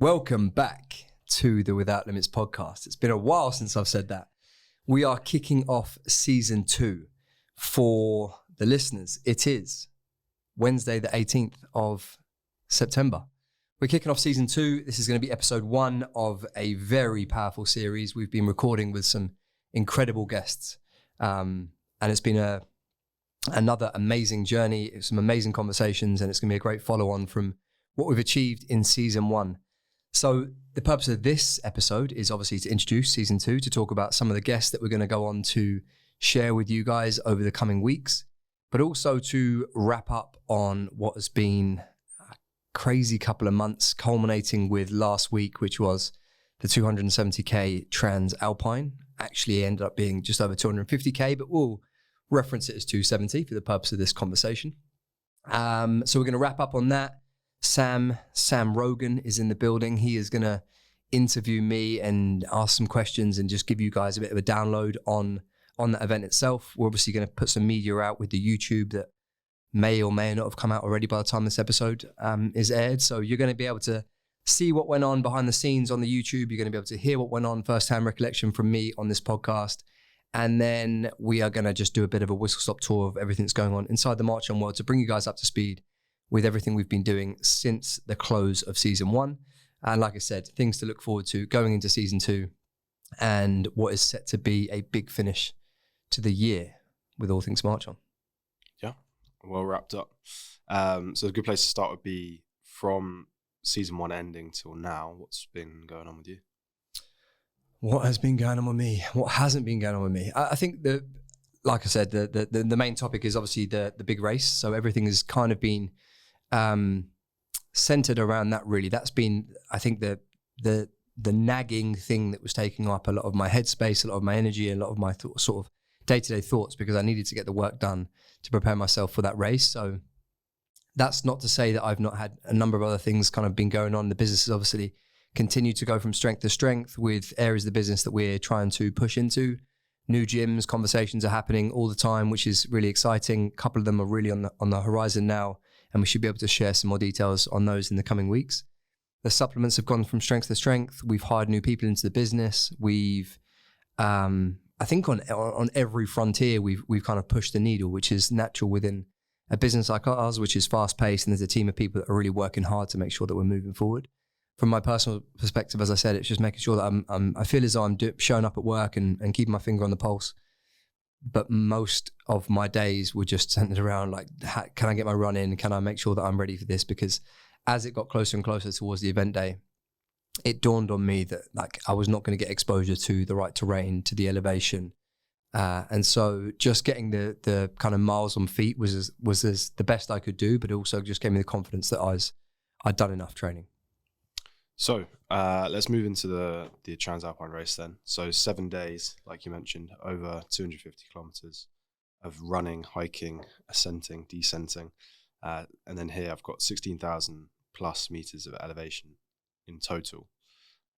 Welcome back to the Without Limits podcast. It's been a while since I've said that. We are kicking off season 2 for the listeners. It is Wednesday, the 18th of September. We're kicking off season 2. This is going to be episode 1 of a very powerful series. We've been recording with some incredible guests. And it's been another amazing journey, some amazing conversations, and it's going to be a great follow-on from what we've achieved in season 1. So the purpose of this episode is obviously to introduce season 2, to talk about some of the guests that we're going to go on to share with you guys over the coming weeks, but also to wrap up on what has been a crazy couple of months, culminating with last week, which was the 270k Trans Alpine. Actually ended up being just over 250k, but we'll reference it as 270 for the purpose of this conversation. So we're going to wrap up on that. Sam Rogan is in the building. He is going to interview me and ask some questions and just give you guys a bit of a download on that event itself. We're obviously going to put some media out with the YouTube that may or may not have come out already by the time this episode is aired. So you're going to be able to see what went on behind the scenes on the YouTube. You're going to be able to hear what went on, first-hand recollection from me on this podcast. And then we are going to just do a bit of a whistle-stop tour of everything that's going on inside the Marchon world to bring you guys up to speed with everything we've been doing since the close of season 1. And like I said, things to look forward to going into season 2 and what is set to be a big finish to the year with all things Marchon. Yeah, well wrapped up. So a good place to start would be from season 1 ending till now. What's been going on with you? What has been going on with me? What hasn't been going on with me? I think like I said, the main topic is obviously the big race. So everything has kind of been centered around that, really. That's been, I think, the nagging thing that was taking up a lot of my headspace, a lot of my energy, a lot of my sort of day-to-day thoughts, because I needed to get the work done to prepare myself for that race. So that's not to say that I've not had a number of other things kind of been going on. The business has obviously continued to go from strength to strength with areas of the business that we're trying to push into. New gyms, conversations are happening all the time, which is really exciting. A couple of them are really on the horizon now, and we should be able to share some more details on those in the coming weeks. The supplements have gone from strength to strength. We've hired new people into the business. We've, I think on every frontier, we've kind of pushed the needle, which is natural within a business like ours, which is fast paced, and there's a team of people that are really working hard to make sure that we're moving forward. From my personal perspective, as I said, it's just making sure that I feel as though I'm showing up at work and keeping my finger on the pulse. But most of my days were just centered around like, can I get my run in? Can I make sure that I'm ready for this? Because as it got closer and closer towards the event day, it dawned on me that like I was not going to get exposure to the right terrain, to the elevation. And so just getting the kind of miles on feet was the best I could do, but also just gave me the confidence that I'd done enough training. So let's move into the Transalpine race then. So 7 days, like you mentioned, over 250 kilometers of running, hiking, ascending, descending. And then here I've got 16,000 plus meters of elevation in total.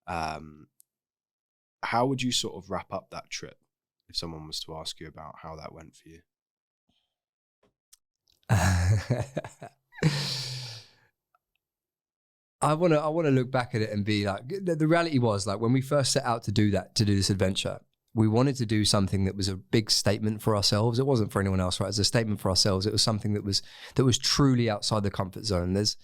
How would you sort of wrap up that trip if someone was to ask you about how that went for you? I want to look back at it and be like, the reality was like when we first set out to do this adventure, we wanted to do something that was a big statement for ourselves. It wasn't for anyone else, right? It was a statement for ourselves. It was something that was truly outside the comfort zone. There's,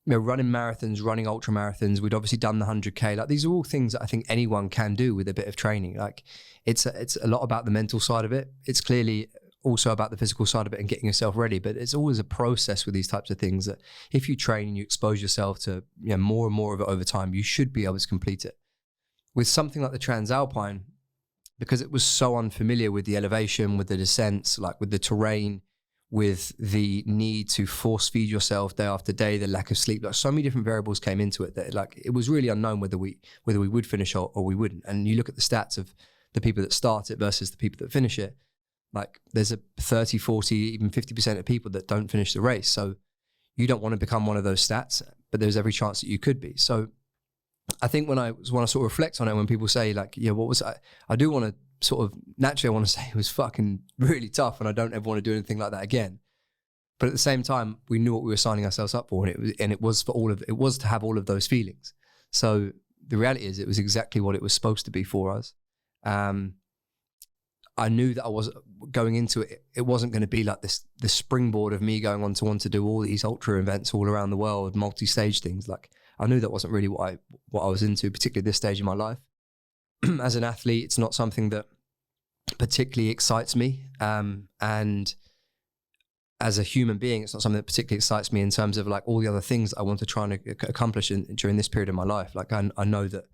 running marathons, running ultra marathons. We'd obviously done the 100k. Like these are all things that I think anyone can do with a bit of training. Like it's a lot about the mental side of it. It's clearly also about the physical side of it and getting yourself ready. But it's always a process with these types of things that if you train and you expose yourself to more and more of it over time, you should be able to complete it. With something like the Transalpine, because it was so unfamiliar with the elevation, with the descents, like with the terrain, with the need to force feed yourself day after day, the lack of sleep, like so many different variables came into it that like it was really unknown whether we would finish or we wouldn't. And you look at the stats of the people that start it versus the people that finish it, like there's a 30, 40, even 50% of people that don't finish the race. So you don't want to become one of those stats, but there's every chance that you could be. So I think when I sort of reflect on it, when people say like, yeah, what was I do want to sort of naturally, I want to say it was fucking really tough and I don't ever want to do anything like that again. But at the same time, we knew what we were signing ourselves up for, and it was to have all of those feelings. So the reality is it was exactly what it was supposed to be for us. I knew that I was going into it. It wasn't going to be like this springboard of me going on to want to do all these ultra events all around the world, multi-stage things. Like I knew that wasn't really what I was into, particularly at this stage in my life. As an athlete, it's not something that particularly excites me. And as a human being, it's not something that particularly excites me in terms of like all the other things that I want to try and accomplish during this period of my life. Like I know that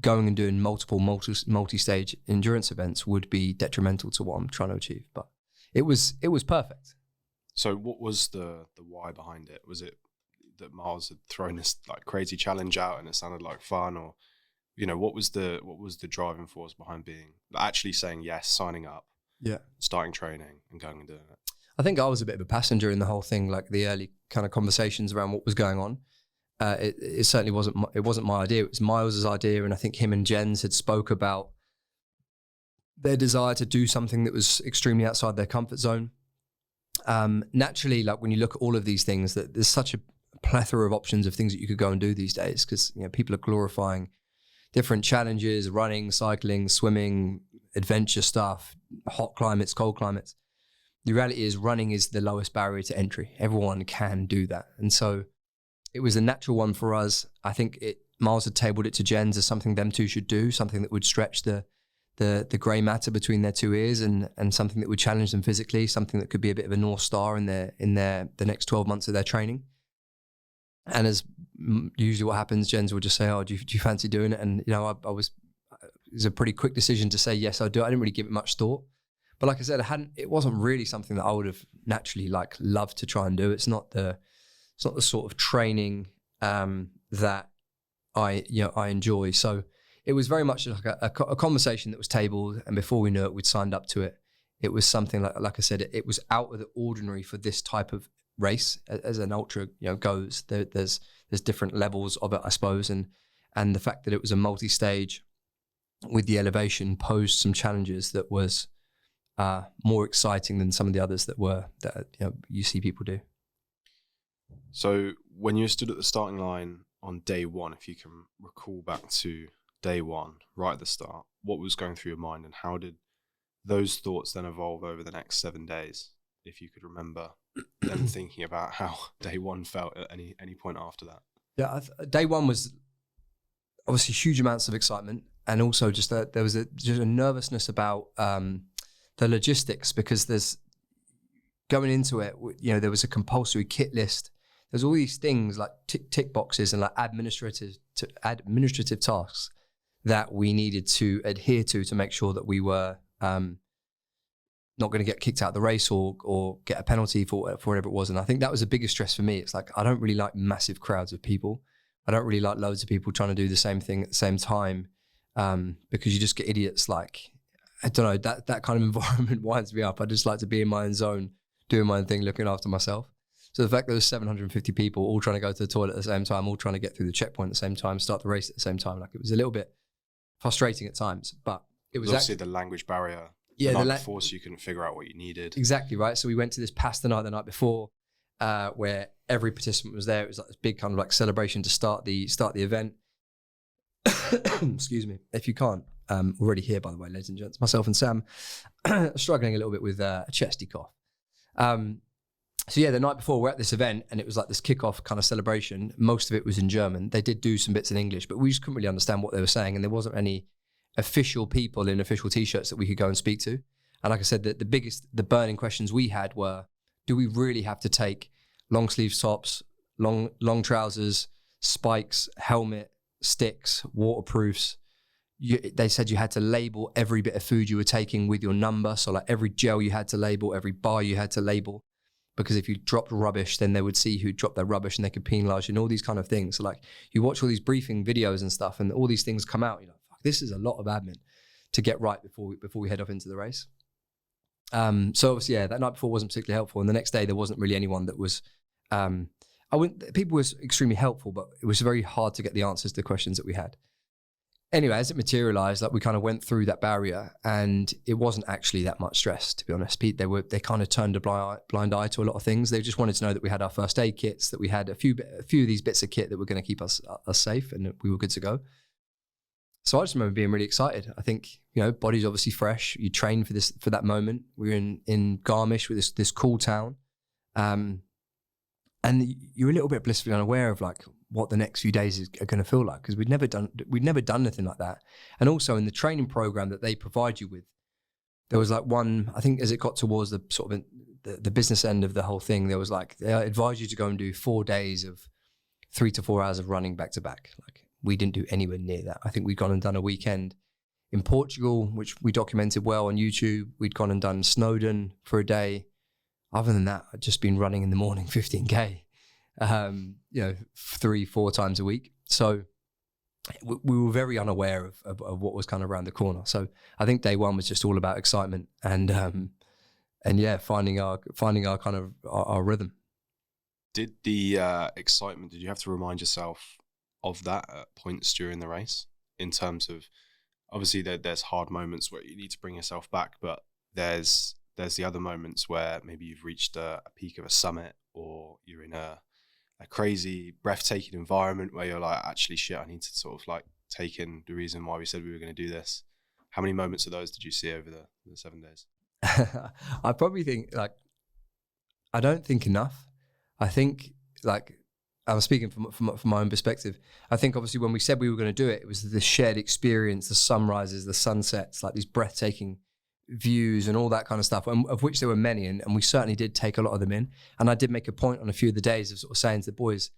going and doing multiple multi-stage endurance events would be detrimental to what I'm trying to achieve. But it was perfect. So what was the why behind it? Was it that Miles had thrown this like crazy challenge out and it sounded like fun, or what was the driving force behind actually saying yes, signing up, starting training and going and doing it? I think I was a bit of a passenger in the whole thing, like the early kind of conversations around what was going on. It certainly wasn't my idea. It was Miles's idea, and I think him and Jens had spoke about their desire to do something that was extremely outside their comfort zone. Naturally, like when you look at all of these things, that there's such a plethora of options of things that you could go and do these days, because people are glorifying different challenges: running, cycling, swimming, adventure stuff, hot climates, cold climates. The reality is running is the lowest barrier to entry. Everyone can do that. And so it was a natural one for us. I think Miles had tabled it to Jens as something them two should do, something that would stretch the grey matter between their two ears, and something that would challenge them physically, something that could be a bit of a North Star in the next 12 months of their training. And as usually what happens, Jens would just say, "Oh, do you fancy doing it?" And it was a pretty quick decision to say yes, I'll do it. I didn't really give it much thought. But like I said, it wasn't really something that I would have naturally loved to try and do. It's not the sort of training that I enjoy. So it was very much like a conversation that was tabled, and before we knew it, we'd signed up to it. It was something like I said, it was out of the ordinary for this type of race. As an ultra goes, there's different levels of it, I suppose, and the fact that it was a multi-stage with the elevation posed some challenges that was more exciting than some of the others that you see people do. So when you stood at the starting line on day one, if you can recall back to day one, right at the start, what was going through your mind, and how did those thoughts then evolve over the next 7 days? If you could remember then thinking about how day one felt at any point after that. Yeah, day one was obviously huge amounts of excitement, and also just that there was just a nervousness about the logistics, because there's going into it, there was a compulsory kit list. There's all these things like tick boxes and like administrative tasks that we needed to adhere to make sure that we were not going to get kicked out of the race or get a penalty for whatever it was. And I think that was the biggest stress for me. It's like, I don't really like massive crowds of people. I don't really like loads of people trying to do the same thing at the same time, because you just get idiots. Like, I don't know, that kind of environment winds me up. I just like to be in my own zone, doing my own thing, looking after myself. So the fact that there's 750 people all trying to go to the toilet at the same time, all trying to get through the checkpoint at the same time, start the race at the same time, like it was a little bit frustrating at times, but it was obviously the language barrier. Yeah, the night before, so you couldn't figure out what you needed. Exactly, right. So we went to this pasta night the night before, where every participant was there. It was like this big kind of like celebration to start the event. Excuse me. If you can't already hear, by the way, ladies and gents, myself and Sam struggling a little bit with a chesty cough. So yeah, the night before we're at this event, and it was like this kickoff kind of celebration. Most of it was in German. They did do some bits in English, but we just couldn't really understand what they were saying, and there wasn't any official people in official t-shirts that we could go and speak to. And like I said, the burning questions we had were, do we really have to take long sleeve tops, long trousers, spikes, helmet, sticks, waterproofs? They said you had to label every bit of food you were taking with your number. So like every gel you had to label, every bar you had to label, because if you dropped rubbish, then they would see who dropped their rubbish and they could penalise you, and all these kind of things. So like you watch all these briefing videos and stuff, and all these things come out, fuck, this is a lot of admin to get right before we head off into the race. So obviously, yeah, that night before wasn't particularly helpful, and the next day there wasn't really anyone that was. People was extremely helpful, but it was very hard to get the answers to the questions that we had. anyway, as it materialized, like we kind of went through that barrier, and it wasn't actually that much stress, to be honest. Pete, they kind of turned a blind eye to a lot of things. They just wanted to know that we had our first aid kits, that we had a few of these bits of kit that were going to keep us safe, and we were good to go. So I just remember being really excited. I think, body's obviously fresh. You train for that moment. We were in Garmisch with this cool town. And you're a little bit blissfully unaware of like what the next few days are going to feel like, because we'd never done anything like that. And also in the training program that they provide you with, there was like one, I think as it got towards the sort of the business end of the whole thing, there was like, they advised you to go and do 4 days of 3 to 4 hours of running back to back. Like, we didn't do anywhere near that. I think we'd gone and done a weekend in Portugal, which we documented well on YouTube. We'd gone and done Snowdon for a day. Other than that, I'd just been running in the morning 15K, 3-4 times a week. So we were very unaware of what was kind of around the corner. So I think day one was just all about excitement and finding our kind of our rhythm. Did the excitement, did you have to remind yourself of that at points during the race, in terms of, obviously there's hard moments where you need to bring yourself back, but there's the other moments where maybe you've reached a peak of a summit, or you're in a crazy, breathtaking environment where you're like, actually, shit, I need to sort of like take in the reason why we said we were going to do this. How many moments of those did you see over the 7 days? I probably think I don't think enough. I think I'm speaking from my own perspective. I think obviously when we said we were going to do it, it was the shared experience, the sunrises, the sunsets, like these breathtaking views and all that kind of stuff, and of which there were many, and we certainly did take a lot of them in. And I did make a point on a few of the days of sort of saying to the boys,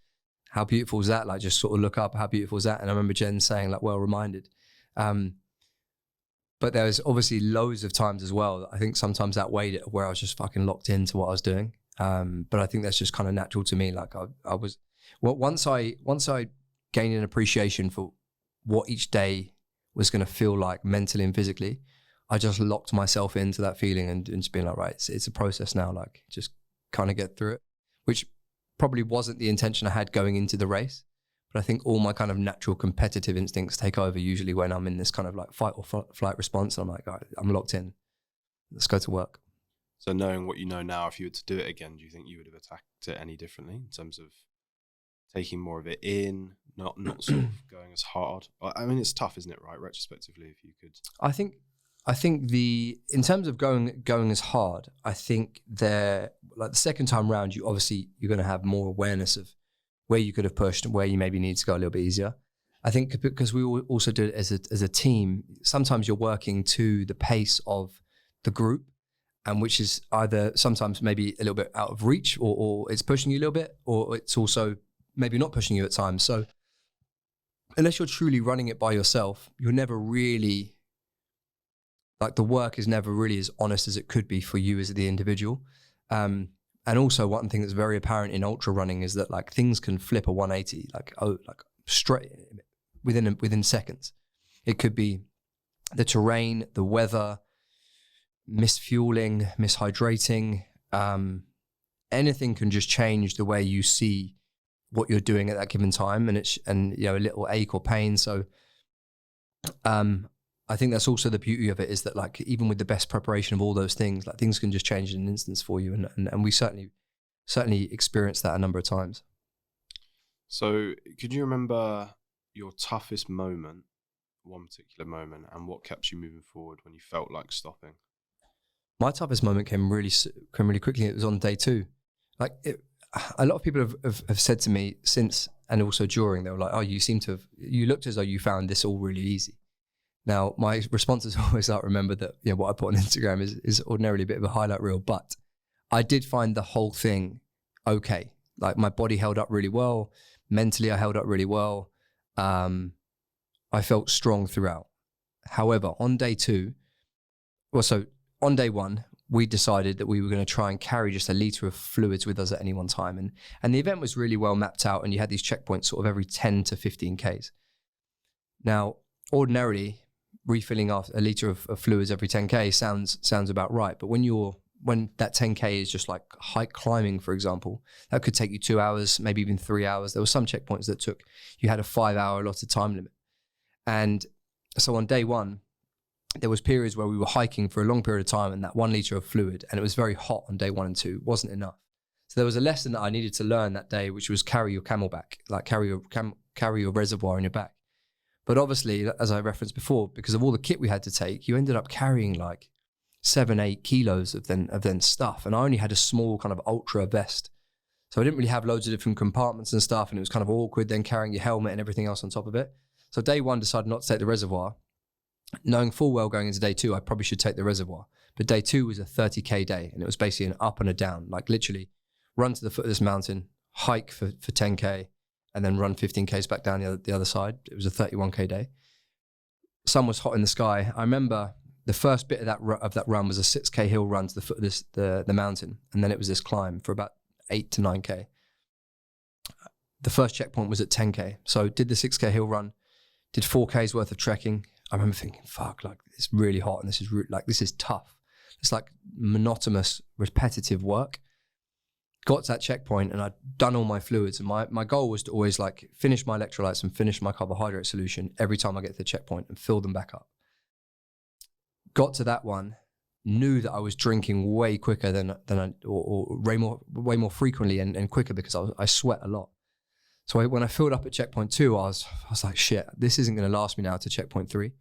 how beautiful is that? Like, just sort of look up, how beautiful is that? And I remember Jen saying, like, well reminded. But there was obviously loads of times as well that I think sometimes that weighed it, where I was just fucking locked into what I was doing. But I think that's just kind of natural to me. Like I was, well, once I gained an appreciation for what each day was going to feel like mentally and physically, I just locked myself into that feeling and just being like, right, it's a process now. Like, just kind of get through it, which probably wasn't the intention I had going into the race. But I think all my kind of natural competitive instincts take over usually when I'm in this kind of like fight or flight response. And I'm like, all right, I'm locked in. Let's go to work. So knowing what you know now, if you were to do it again, do you think you would have attacked it any differently in terms of taking more of it in, not sort of going as hard? I mean, it's tough, isn't it, right? Retrospectively, if you could. I think in terms of going as hard, I think like the second time round, you're going to have more awareness of where you could have pushed and where you maybe need to go a little bit easier. I think because we also do it as a team, sometimes you're working to the pace of the group, and which is either sometimes maybe a little bit out of reach, or it's pushing you a little bit, or it's also maybe not pushing you at times. So unless you're truly running it by yourself, you're never really, like, the work is never really as honest as it could be for you as the individual. And also one thing that's very apparent in ultra running is that, like, things can flip a 180, like straight within seconds. It could be the terrain, the weather, misfueling, mishydrating, anything can just change the way you see what you're doing at that given time, and a little ache or pain. So I think that's also the beauty of it, is that, like, even with the best preparation of all those things, like, things can just change in an instance for you, and we certainly experienced that a number of times. So could you remember your toughest moment, one particular moment, and what kept you moving forward when you felt like stopping? My toughest moment came really quickly. It was on day 2. Like, a lot of people have said to me since, and also during, they were like, oh, you looked as though you found this all really easy. Now, my response is always like, remember that, what I put on Instagram is ordinarily a bit of a highlight reel, but I did find the whole thing okay. Like, my body held up really well. Mentally, I held up really well. I felt strong throughout. However, on day 2, on day 1, we decided that we were going to try and carry just a litre of fluids with us at any one time. And the event was really well mapped out, and you had these checkpoints sort of every 10 to 15 Ks. Now, ordinarily, refilling a litre of fluids every 10K sounds about right. But when that 10K is just like hike climbing, for example, that could take you 2 hours, maybe even 3 hours. There were some checkpoints that you had a 5-hour allotted time limit. And So on day one, there was periods where we were hiking for a long period of time, and that 1 liter of fluid, and it was very hot on day 1 and 2, wasn't enough. So there was a lesson that I needed to learn that day, which was carry your camelback, like carry your reservoir in your back. But obviously, as I referenced before, because of all the kit we had to take, you ended up carrying like 7-8 kilos of then stuff. And I only had a small kind of ultra vest. So I didn't really have loads of different compartments and stuff. And it was kind of awkward then carrying your helmet and everything else on top of it. So day 1, decided not to take the reservoir, knowing full well going into day 2, I probably should take the reservoir. But day 2 was a 30K day. And it was basically an up and a down, like literally run to the foot of this mountain, hike for 10K, and then run 15Ks back down the other side. It was a 31K day. Sun was hot in the sky. I remember the first bit of that run was a 6K hill run to the foot of the mountain. And then it was this climb for about 8 to 9K. The first checkpoint was at 10K. So did the 6K hill run, did 4Ks worth of trekking. I remember thinking, fuck, like it's really hot and this is tough. It's like monotonous, repetitive work. Got to that checkpoint and I'd done all my fluids, and my goal was to always like finish my electrolytes and finish my carbohydrate solution every time I get to the checkpoint and fill them back up. Got to that one, knew that I was drinking way quicker way more frequently and quicker because I sweat a lot. So when I filled up at checkpoint 2, I was like, shit, this isn't going to last me now to checkpoint 3.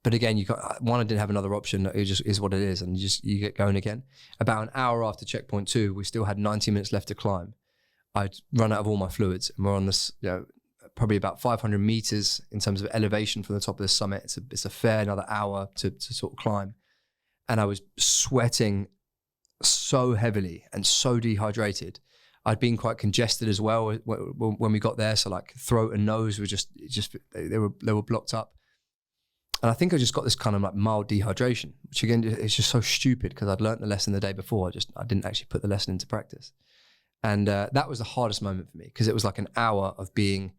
But again, I didn't have another option. It just is what it is, and you get going again. About an hour after checkpoint 2, we still had 90 minutes left to climb. I'd run out of all my fluids, and we're on this, probably about 500 meters in terms of elevation from the top of the summit. It's a fair another hour to sort of climb, and I was sweating so heavily and so dehydrated. I'd been quite congested as well when we got there, so like throat and nose were they were blocked up. And I think I just got this kind of like mild dehydration, which again, it's just so stupid because I'd learnt the lesson the day before. I didn't actually put the lesson into practice. And that was the hardest moment for me because it was like an hour of being,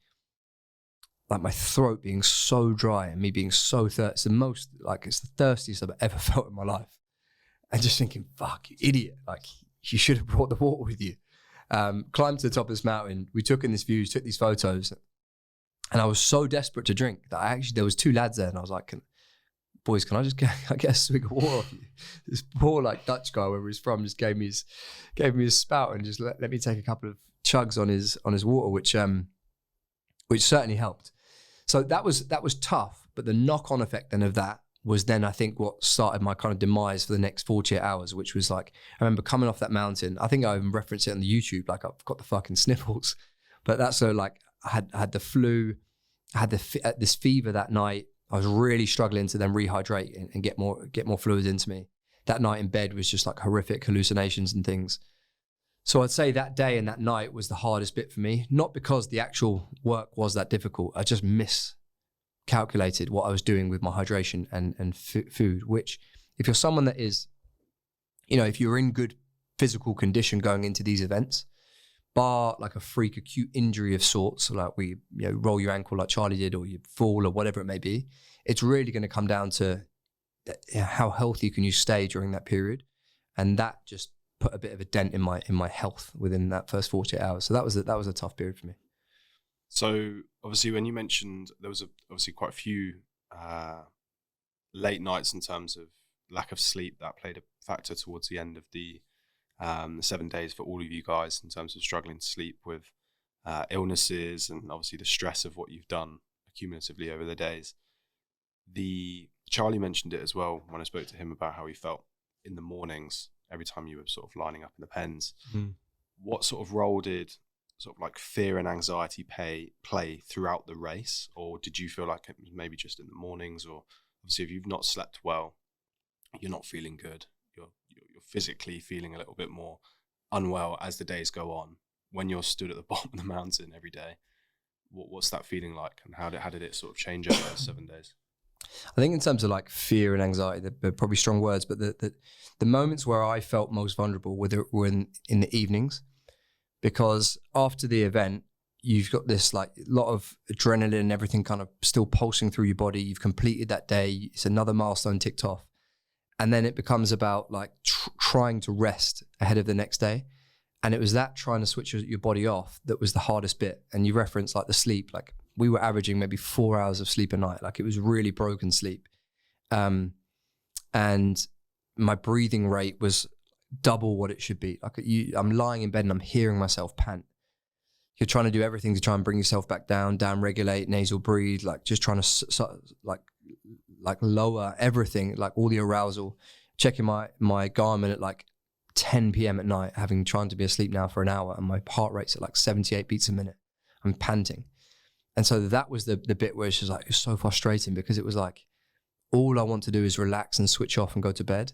like my throat being so dry and me being so thirsty. It's the thirstiest I've ever felt in my life. And just thinking, fuck, you idiot. Like you should have brought the water with you. Climbed to the top of this mountain. We took in this view, took these photos. And I was so desperate to drink that there was 2 lads there, and I was like, boys, can I just get a swig of water off you? This poor like Dutch guy, wherever he's from, just gave me his spout and just let me take a couple of chugs on his water, which certainly helped. So that was tough, but the knock-on effect then of that was then I think what started my kind of demise for the next 48 hours, which was like, I remember coming off that mountain. I think I even referenced it on the YouTube, like I've got the fucking sniffles, but that's so like I had the flu, I had this fever that night. I was really struggling to then rehydrate and get more fluids into me. That night in bed was just like horrific hallucinations and things. So I'd say that day and that night was the hardest bit for me, not because the actual work was that difficult. I just miscalculated what I was doing with my hydration and food, which if you're someone that is, if you're in good physical condition going into these events, bar like a freak acute injury of sorts, so like we roll your ankle like Charlie did, or you fall or whatever it may be, it's really going to come down to how healthy can you stay during that period. And that just put a bit of a dent in my health within that first 48 hours. So that was a tough period for me. So obviously when you mentioned there was obviously quite a few late nights in terms of lack of sleep that played a factor towards the end of the 7 days for all of you guys in terms of struggling to sleep with illnesses and obviously the stress of what you've done accumulatively over the days. Charlie mentioned it as well when I spoke to him about how he felt in the mornings every time you were sort of lining up in the pens. What sort of role did sort of like fear and anxiety play throughout the race, or did you feel like it was maybe just in the mornings? Or obviously if you've not slept well, you're not feeling good, you're physically feeling a little bit more unwell as the days go on. When you're stood at the bottom of the mountain every day, what's that feeling like, and how did it sort of change over those 7 days? I think in terms of like fear and anxiety, they're probably strong words, but the moments where I felt most vulnerable were in the evenings, because after the event, you've got this like lot of adrenaline and everything kind of still pulsing through your body. You've completed that day. It's another milestone ticked off. And then it becomes about like trying to rest ahead of the next day. And it was that trying to switch your body off that was the hardest bit. And you reference like the sleep, like we were averaging maybe 4 hours of sleep a night. Like it was really broken sleep. And my breathing rate was double what it should be. Like I'm lying in bed and I'm hearing myself pant. You're trying to do everything to try and bring yourself back down regulate, nasal breathe, like just trying to like lower everything, like all the arousal. Checking my Garmin at like 10 p.m. at night, trying to be asleep now for an hour, and my heart rate's at like 78 beats a minute. I'm panting. And so that was the bit where it's just like, it was so frustrating, because it was like, all I want to do is relax and switch off and go to bed.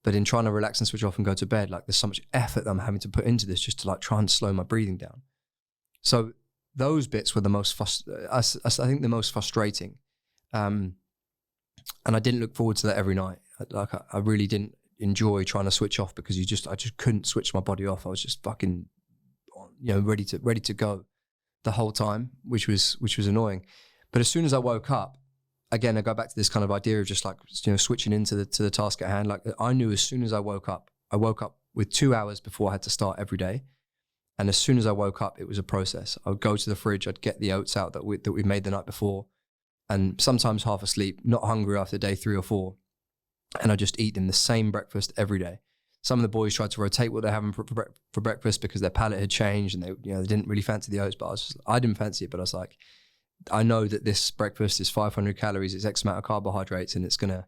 But in trying to relax and switch off and go to bed, like there's so much effort that I'm having to put into this just to like try and slow my breathing down. So those bits were the most, I think the most frustrating. And I didn't look forward to that every night. Like I really didn't enjoy trying to switch off, because I just couldn't switch my body off. I was just fucking, ready to go the whole time, which was annoying. But as soon as I woke up, again, I go back to this kind of idea of just like, switching into the task at hand. Like I knew as soon as I woke up with 2 hours before I had to start every day. And as soon as I woke up, it was a process. I would go to the fridge, I'd get the oats out that we made the night before, and sometimes half asleep, not hungry after day 3 or 4. And I just eat them the same breakfast every day. Some of the boys tried to rotate what they're having for breakfast, because their palate had changed and they didn't really fancy the oats, but I didn't fancy it. But I was like, I know that this breakfast is 500 calories, it's X amount of carbohydrates, and it's gonna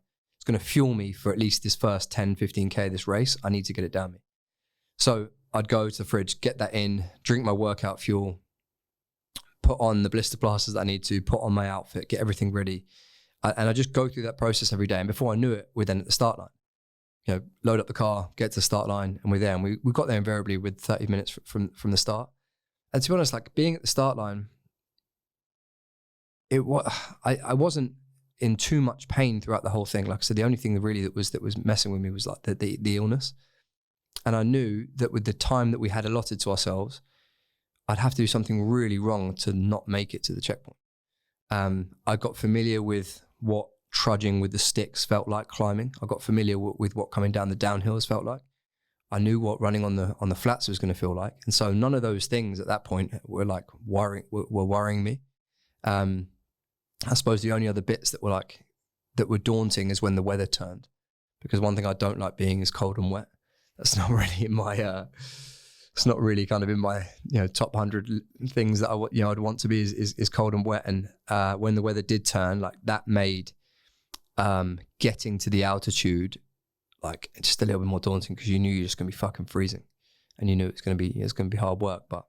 fuel me for at least this first 10, 15K of this race. I need to get it down me. So I'd go to the fridge, get that in, drink my workout fuel, put on the blister plasters that I need to, put on my outfit, get everything ready. And I just go through that process every day. And before I knew it, we're then at the start line. Load up the car, get to the start line, and we're there. And we got there invariably with 30 minutes from the start. And to be honest, like being at the start line, I wasn't in too much pain throughout the whole thing. Like I said, the only thing really that was messing with me was like the illness. And I knew that with the time that we had allotted to ourselves, I'd have to do something really wrong to not make it to the checkpoint. I got familiar with what trudging with the sticks felt like climbing. I got familiar with what coming down the downhills felt like. I knew what running on the flats was going to feel like. And so none of those things at that point were like worrying me. I suppose the only other bits that were daunting is when the weather turned, because one thing I don't like being is cold and wet. That's not really in my, it's not really kind of in my, top 100 things that I'd want to be is cold and wet. And when the weather did turn, like that made getting to the altitude like just a little bit more daunting, because you knew you're just going to be fucking freezing, and you knew it's going to be hard work. But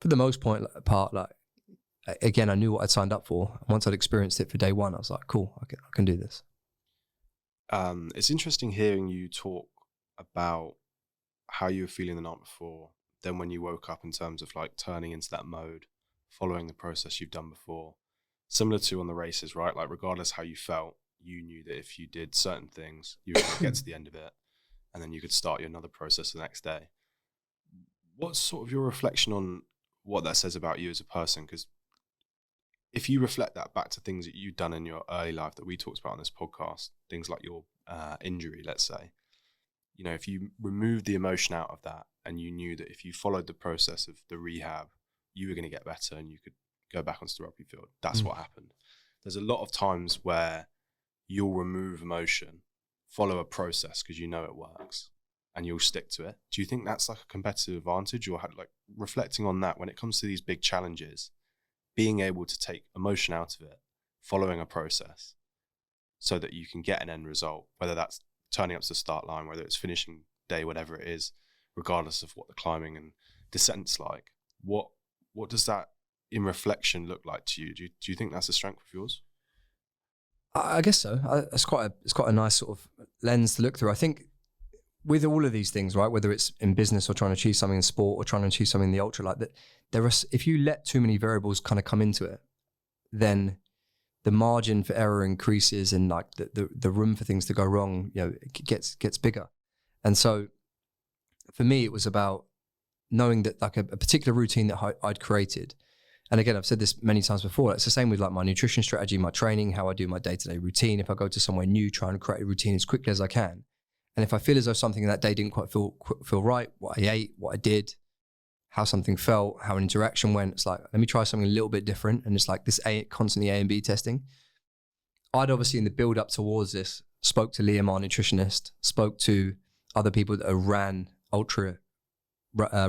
for the most part, like again, I knew what I'd signed up for. Once I'd experienced it for day one, I was like, cool, I can do this. It's interesting hearing you talk about how you were feeling the night before, then when you woke up, in terms of like turning into that mode, following the process you've done before, similar to on the races, right? Like regardless how you felt, you knew that if you did certain things, you were going to get to the end of it, and then you could start another process the next day. What's sort of your reflection on what that says about you as a person? Because if you reflect that back to things that you've done in your early life that we talked about on this podcast, things like your injury, let's say, if you remove the emotion out of that, and you knew that if you followed the process of the rehab, you were going to get better and you could go back onto the rugby field. That's what happened. There's a lot of times where you'll remove emotion, follow a process because you know it works, and you'll stick to it. Do you think that's like a competitive advantage, or like reflecting on that when it comes to these big challenges, being able to take emotion out of it, following a process so that you can get an end result, whether that's turning up to the start line, whether it's finishing day, whatever it is, regardless of what the climbing and descent's like? What does that in reflection look like to you? Do you think that's a strength of yours? I guess so. It's quite a nice sort of lens to look through. I think with all of these things, right, whether it's in business or trying to achieve something in sport or trying to achieve something in the ultra, like that, if you let too many variables kind of come into it, then the margin for error increases, and like the room for things to go wrong, it gets bigger. And so for me, it was about knowing that like a particular routine that I'd created. And again, I've said this many times before, it's the same with like my nutrition strategy, my training, how I do my day-to-day routine. If I go to somewhere new, try and create a routine as quickly as I can. And if I feel as though something that day didn't quite feel right, what I ate, what I did, how something felt, how an interaction went. It's like, let me try something a little bit different. And it's like this constantly A and B testing. I'd obviously, in the build up towards this, spoke to Liam, our nutritionist, spoke to other people that ran ultra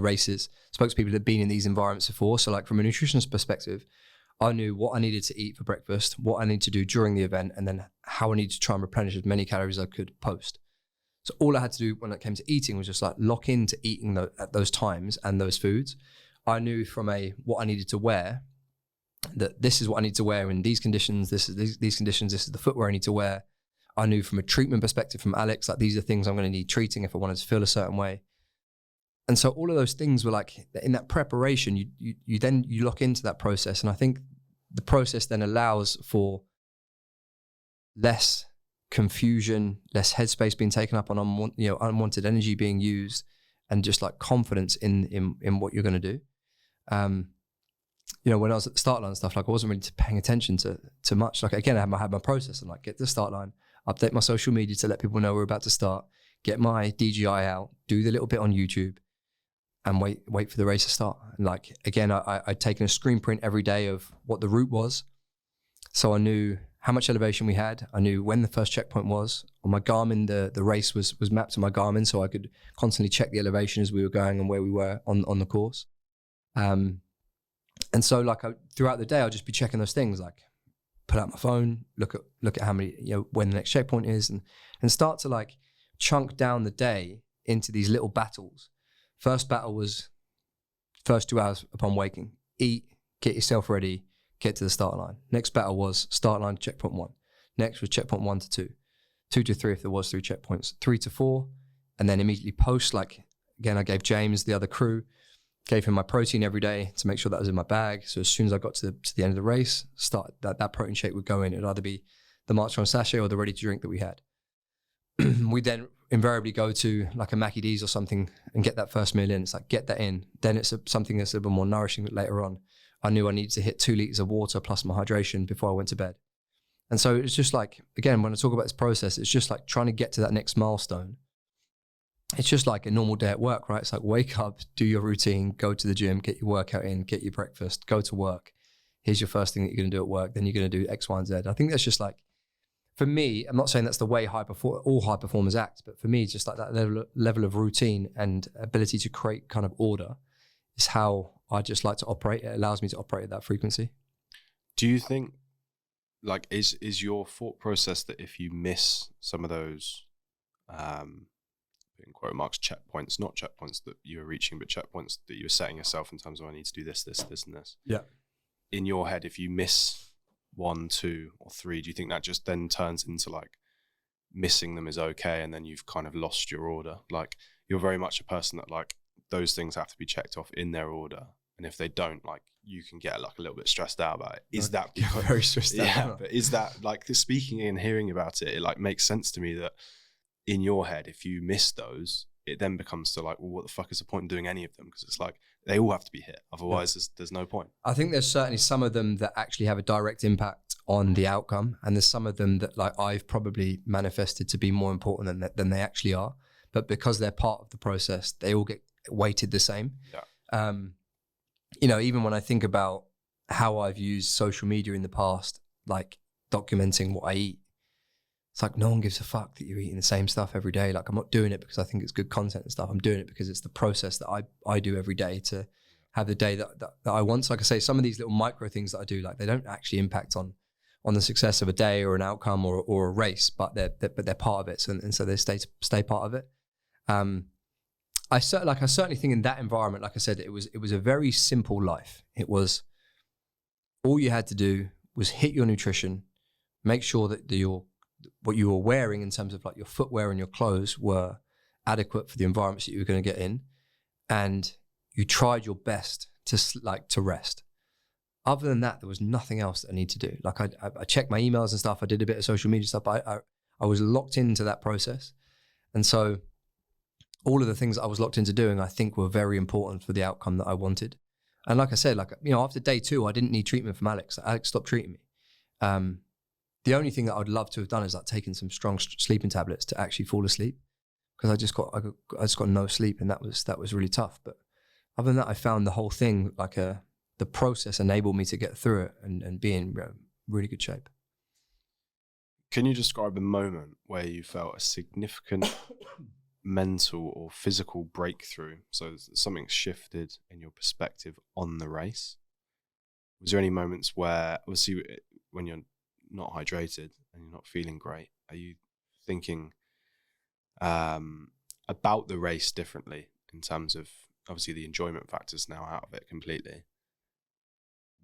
races, spoke to people that had been in these environments before. So like from a nutritionist perspective, I knew what I needed to eat for breakfast, what I need to do during the event, and then how I need to try and replenish as many calories as I could post. So all I had to do when it came to eating was just like lock into eating at those times and those foods. I knew from what I needed to wear, that this is what I need to wear in these conditions, this is these conditions, this is the footwear I need to wear. I knew from a treatment perspective from Alex, like these are things I'm going to need treating if I wanted to feel a certain way. And so all of those things were like, in that preparation, you lock into that process. And I think the process then allows for less confusion, less headspace being taken up on unwanted energy being used, and just like confidence in what you're going to do. When I was at the start line and stuff, like I wasn't really paying attention to much. Like again, I had my process and like get to the start line, update my social media to let people know we're about to start, get my DJI out, do the little bit on YouTube, and wait for the race to start. And like again, I'd taken a screen print every day of what the route was, so I knew how much elevation we had. I knew when the first checkpoint was. On my Garmin, the race was mapped to my Garmin, so I could constantly check the elevation as we were going and where we were on the course. And so like throughout the day, I'll just be checking those things, like pull out my phone, look at how many, when the next checkpoint is, and start to like chunk down the day into these little battles. First battle was first 2 hours upon waking, eat, get yourself ready, get to the start line. Next battle was start line, checkpoint 1. Next was checkpoint 1 to 2, 2 to 3 if there was 3 checkpoints, 3 to 4, and then immediately post, like again, I gave James, the other crew, gave him my protein every day to make sure that was in my bag. So as soon as I got to the end of the race, that protein shake would go in. It would either be the Marchon sachet or the ready to drink that we had. We then invariably go to like a Mackie D's or something and get that first meal in. It's like, get that in. Then it's something that's a little bit more nourishing later on. I knew I needed to hit 2 liters of water plus my hydration before I went to bed. And so it's just like, again, when I talk about this process, it's just like trying to get to that next milestone. It's just like a normal day at work, right? It's like wake up, do your routine, go to the gym, get your workout in, get your breakfast, go to work. Here's your first thing that you're going to do at work. Then you're going to do X, Y, and Z. I think that's just like, for me, I'm not saying that's the way all high performers act, but for me, just like that level of routine and ability to create kind of order is how I just like to operate. It allows me to operate at that frequency. Do you think, like, is your thought process that if you miss some of those, in quote marks, checkpoints, not checkpoints that you were reaching, but checkpoints that you were setting yourself in terms of I need to do this, this, this, and this? Yeah. In your head, if you miss 1, 2, or 3, do you think that just then turns into like missing them is okay, and then you've kind of lost your order? Like you're very much a person that like those things have to be checked off in their order, and if they don't, like you can get like a little bit stressed out about it. Is that very stressed out? Yeah, but is that like speaking and hearing about it? It like makes sense to me that in your head, if you miss those, it then becomes to like, well, what the fuck is the point in doing any of them? Because it's like they all have to be hit, otherwise there's no point. I think there's certainly some of them that actually have a direct impact on the outcome, and there's some of them that like I've probably manifested to be more important than they actually are, but because they're part of the process, they all get weighted the same. Yeah. Even when I think about how I've used social media in the past, like documenting what I eat, it's like no one gives a fuck that you're eating the same stuff every day. Like I'm not doing it because I think it's good content and stuff. I'm doing it because it's the process that I do every day to have the day that I want. So like I say, some of these little micro things that I do, like they don't actually impact on the success of a day or an outcome or a race, but they're part of it. And so they stay part of it. I certainly think in that environment, like I said, it was a very simple life. It was all you had to do was hit your nutrition, make sure that what you were wearing in terms of like your footwear and your clothes were adequate for the environments that you were going to get in, and you tried your best to rest. Other than that, there was nothing else that I need to do. Like I checked my emails and stuff. I did a bit of social media stuff. I was locked into that process, and so all of the things that I was locked into doing, I think, were very important for the outcome that I wanted. And like I said, after day 2, I didn't need treatment from Alex. Alex stopped treating me. The only thing that I'd love to have done is like taken some strong sleeping tablets to actually fall asleep, because I just got no sleep, and that was really tough. But other than that, I found the whole thing like the process enabled me to get through it and be in really good shape. Can you describe a moment where you felt a significant mental or physical breakthrough? So something shifted in your perspective on the race. Was there any moments where, obviously, when you're not hydrated and you're not feeling great, are you thinking about the race differently in terms of, obviously, the enjoyment factor's now out of it completely?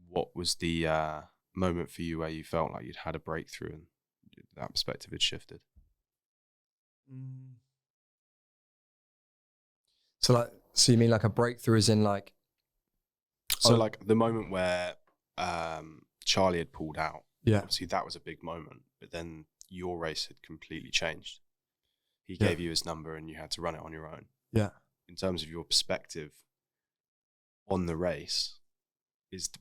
What was the moment for you where you felt like you'd had a breakthrough and that perspective had shifted? So you mean like a breakthrough as in like? So like the moment where Charlie had pulled out. Yeah. Obviously that was a big moment, but then your race had completely changed. He gave you his number and you had to run it on your own. Yeah. In terms of your perspective on the race,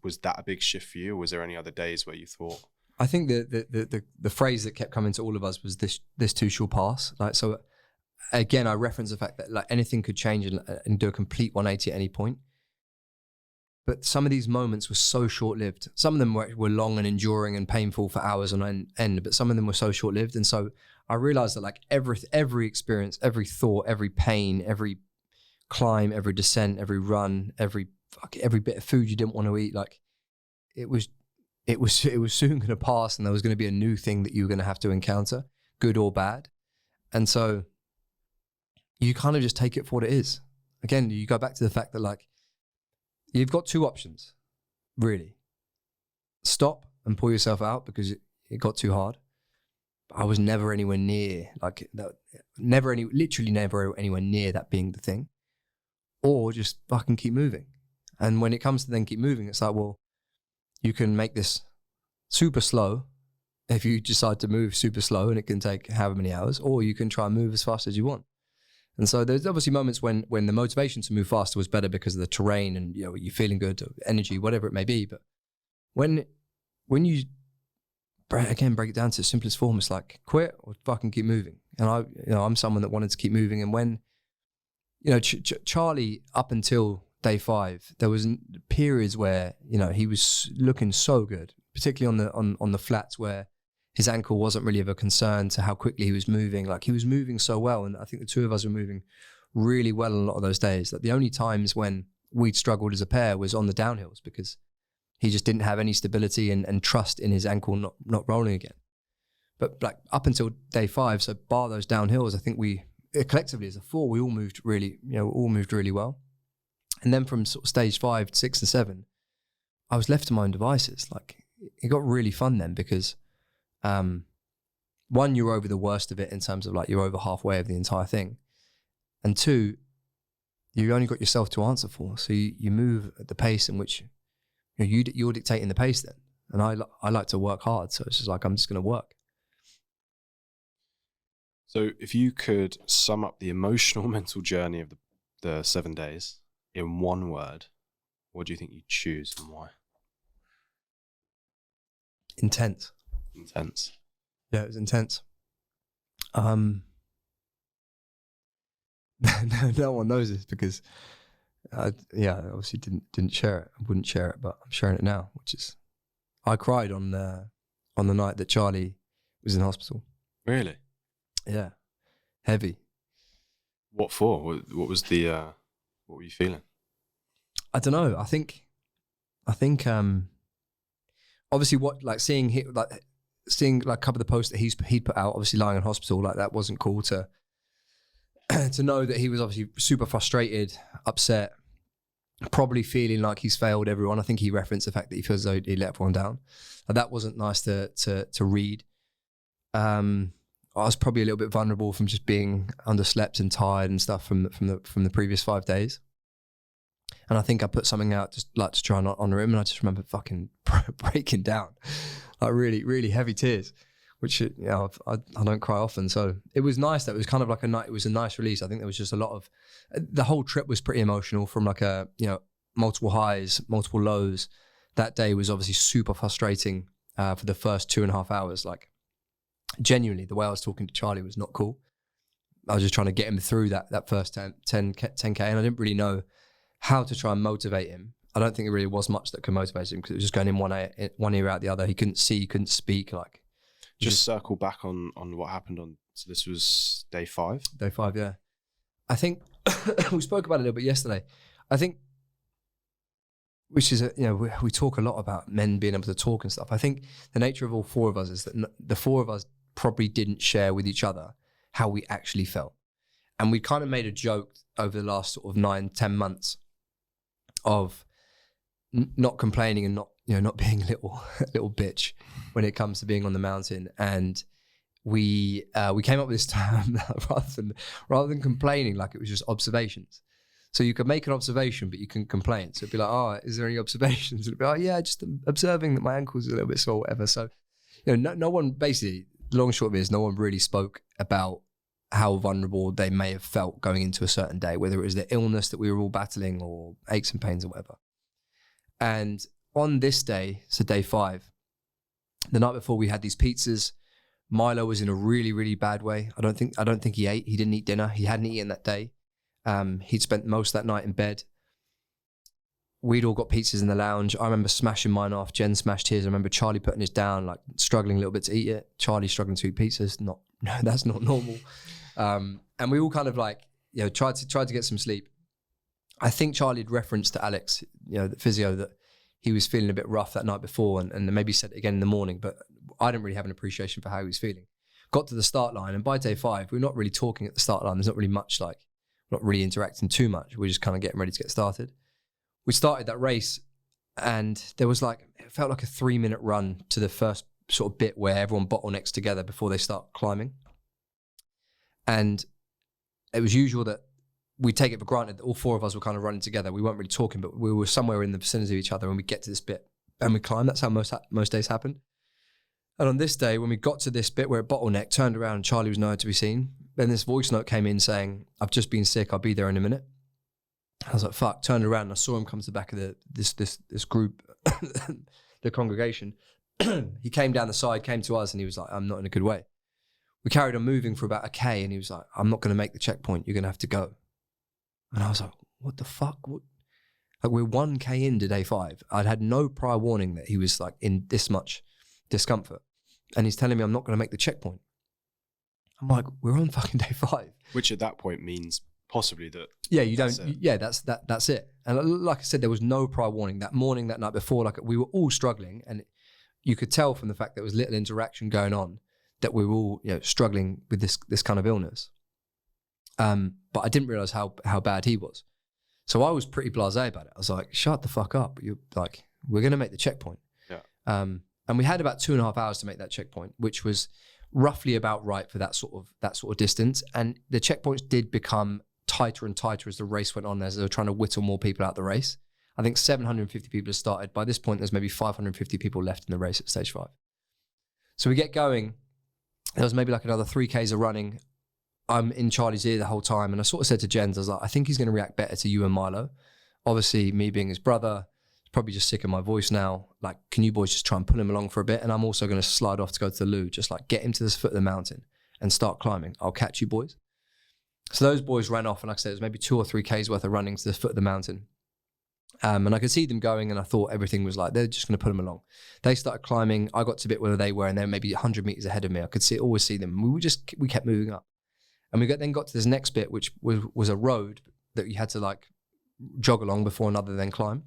was that a big shift for you, or was there any other days where you thought? I think the phrase that kept coming to all of us was this too shall pass. Like, so again, I reference the fact that like anything could change and do a complete 180 at any point. But some of these moments were so short-lived. Some of them were long and enduring and painful for hours on end, but some of them were so short-lived. And so I realized that like every experience, every thought, every pain, every climb, every descent, every run, every bit of food you didn't want to eat, like it was soon going to pass, and there was going to be a new thing that you were going to have to encounter, good or bad. And so you kind of just take it for what it is. Again, you go back to the fact that like, you've got two options, really. Stop and pull yourself out because it got too hard. I was never anywhere near, like, literally never anywhere near that being the thing. Or just fucking keep moving. And when it comes to then keep moving, it's like, well, you can make this super slow if you decide to move super slow, and it can take however many hours, or you can try and move as fast as you want. And so there's obviously moments when the motivation to move faster was better because of the terrain and, you know, you're feeling good, or energy, whatever it may be. But when you, again, break it down to the simplest form, it's like quit or fucking keep moving. And I'm someone that wanted to keep moving. And when, you know, Charlie, up until day 5, there was periods where, you know, he was looking so good, particularly on the flats where his ankle wasn't really of a concern to how quickly he was moving. Like, he was moving so well. And I think the two of us were moving really well on a lot of those days. That the only times when we'd struggled as a pair was on the downhills, because he just didn't have any stability and trust in his ankle not rolling again. But like up until day 5, so bar those downhills, I think we collectively as a 4, we all moved really well. And then from sort of stage 5, 6 and 7, I was left to my own devices. Like, it got really fun then because, one, you're over the worst of it in terms of like you're over halfway of the entire thing. And 2, you only got yourself to answer for. So you move at the pace in which you're dictating the pace then. And I like to work hard. So it's just like, I'm just going to work. So if you could sum up the emotional mental journey of the 7 days in one word, what do you think you'd choose and why? Intense. Intense. Yeah, it was intense. No one knows this because, I obviously didn't share it. I wouldn't share it, but I'm sharing it now, which is, I cried on the night that Charlie was in hospital. Really? Yeah, heavy. What for? What was the? What were you feeling? I don't know. I think, obviously, seeing a couple of the posts that he'd put out, obviously lying in hospital, like that wasn't cool to know that he was obviously super frustrated, upset, probably feeling like he's failed everyone. I think he referenced the fact that he feels as though he let everyone down. That wasn't nice to read. I was probably a little bit vulnerable from just being underslept and tired and stuff from the previous 5 days. And I think I put something out just like to try and honor him, and I just remember fucking breaking down, like really, really heavy tears, which, you know, I don't cry often. So it was nice that it was kind of like it was a nice release. I think there was just a lot of, the whole trip was pretty emotional, from like multiple highs, multiple lows. That day was obviously super frustrating for the first 2.5 hours. Like, genuinely, the way I was talking to Charlie was not cool. I was just trying to get him through that first 10K, and I didn't really know how to try and motivate him. I don't think there really was much that could motivate him because it was just going in one ear out the other. He couldn't see, he couldn't speak. Like, just circle back on what happened on. So this was day 5. Day 5, yeah. I think we spoke about it a little bit yesterday. I think, which is, we talk a lot about men being able to talk and stuff. I think the nature of all 4 of us is that the 4 of us probably didn't share with each other how we actually felt. And we kind of made a joke over the last sort of 9-10 months of not complaining and not being a little bitch when it comes to being on the mountain. And we came up with this term rather than complaining, like it was just observations. So you could make an observation, but you couldn't complain. So it'd be like, oh, is there any observations? It'd be like, oh, yeah, just observing that my ankle's a little bit sore, whatever. So, no one, basically, the long and short of it is no one really spoke about how vulnerable they may have felt going into a certain day, whether it was the illness that we were all battling or aches and pains or whatever. And on this day, so day 5, the night before we had these pizzas. Milo was in a really, really bad way. I don't think he ate. He didn't eat dinner. He hadn't eaten that day. He'd spent most of that night in bed. We'd all got pizzas in the lounge. I remember smashing mine off. Jen smashed his. I remember Charlie putting his down, like struggling a little bit to eat it. Charlie struggling to eat pizzas. No, that's not normal. And we all kind of like, tried to get some sleep. I think Charlie had referenced to Alex, the physio, that he was feeling a bit rough that night before and maybe said it again in the morning, but I didn't really have an appreciation for how he was feeling. Got to the start line, and by day 5, we're not really talking at the start line. There's not really much, like, not really interacting too much. We're just kind of getting ready to get started. We started that race, and there was it felt like a 3-minute run to the first sort of bit where everyone bottlenecks together before they start climbing. And it was usual that we take it for granted that all 4 of us were kind of running together. We weren't really talking, but we were somewhere in the vicinity of each other, and we get to this bit and we climb. That's how most days happen. And on this day, when we got to this bit where it bottlenecked, turned around and Charlie was nowhere to be seen. Then this voice note came in saying, "I've just been sick. I'll be there in a minute." I was like, fuck. Turned around and I saw him come to the back of this group, the congregation. He came down the side, came to us, and he was like, "I'm not in a good way." We carried on moving for about a K, and he was like, "I'm not going to make the checkpoint. You're going to have to go." And I was like, what the fuck? What? Like, we're 1K into day 5. I'd had no prior warning that he was like in this much discomfort. And he's telling me I'm not going to make the checkpoint. I'm like, we're on fucking day 5. Which at that point means possibly that. Yeah, you don't. Yeah, that's it. And like I said, there was no prior warning. That morning, that night before, like we were all struggling, and you could tell from the fact that there was little interaction going on that we were all, struggling with this kind of illness. But I didn't realize how bad he was. So I was pretty blasé about it. I was like, shut the fuck up. You're like, we're going to make the checkpoint. Yeah. And we had about 2.5 hours to make that checkpoint, which was roughly about right for that sort of distance. And the checkpoints did become tighter and tighter as the race went on, as they were trying to whittle more people out the race. I think 750 people had started. By this point, there's maybe 550 people left in the race at stage 5. So we get going. There was maybe like another 3Ks of running. I'm in Charlie's ear the whole time. And I sort of said to Jens, I was like, I think he's going to react better to you and Milo. Obviously, me being his brother, he's probably just sick of my voice now. Like, can you boys just try and pull him along for a bit? And I'm also going to slide off to go to the loo, just like get him to this foot of the mountain and start climbing. I'll catch you boys. So those boys ran off. And like I said, it was maybe 2 or 3Ks worth of running to the foot of the mountain. And I could see them going, and I thought everything was like, they're just going to put them along. They started climbing. I got to a bit where they were, and they were maybe 100 meters ahead of me. I could always see them. We kept moving up. And we then got to this next bit, which was a road that you had to like jog along before another then climb.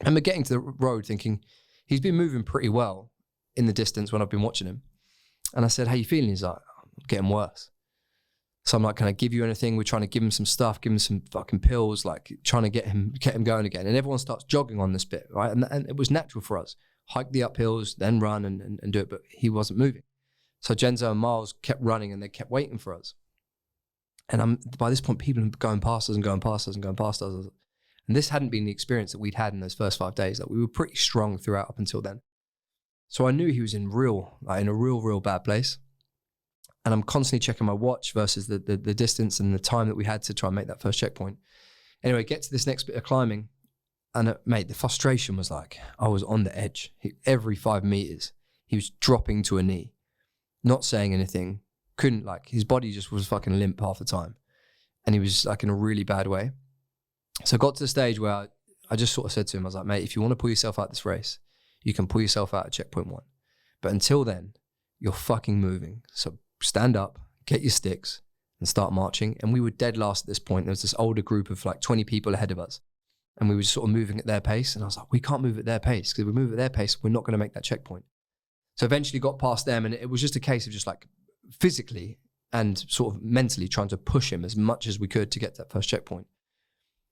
And we're getting to the road thinking, he's been moving pretty well in the distance when I've been watching him. And I said, how you feeling? He's like, I'm getting worse. So I'm like, can I give you anything? We're trying to give him some stuff, give him some fucking pills, like trying to get him going again. And everyone starts jogging on this bit, right? And it was natural for us. Hike the uphills, then run and do it, but he wasn't moving. So Genzo and Miles kept running, and they kept waiting for us. And by this point, people are going past us and going past us and going past us. And this hadn't been the experience that we'd had in those first 5 days. Like, we were pretty strong throughout up until then. So I knew he was in a real bad place. And I'm constantly checking my watch versus the distance and the time that we had to try and make that first checkpoint. Anyway, get to this next bit of climbing. And mate, the frustration was like, I was on the edge. Every 5 meters, he was dropping to a knee, not saying anything. Couldn't, like, his body just was fucking limp half the time. And he was like in a really bad way. So I got to the stage where I just sort of said to him, I was like, mate, if you want to pull yourself out this race, you can pull yourself out at checkpoint 1. But until then, you're fucking moving. So stand up, get your sticks and start marching. And we were dead last at this point. There was this older group of like 20 people ahead of us. And we were just sort of moving at their pace. And I was like, we can't move at their pace, because if we move at their pace, we're not going to make that checkpoint. So eventually got past them, and it was just a case of just like physically and sort of mentally trying to push him as much as we could to get to that first checkpoint.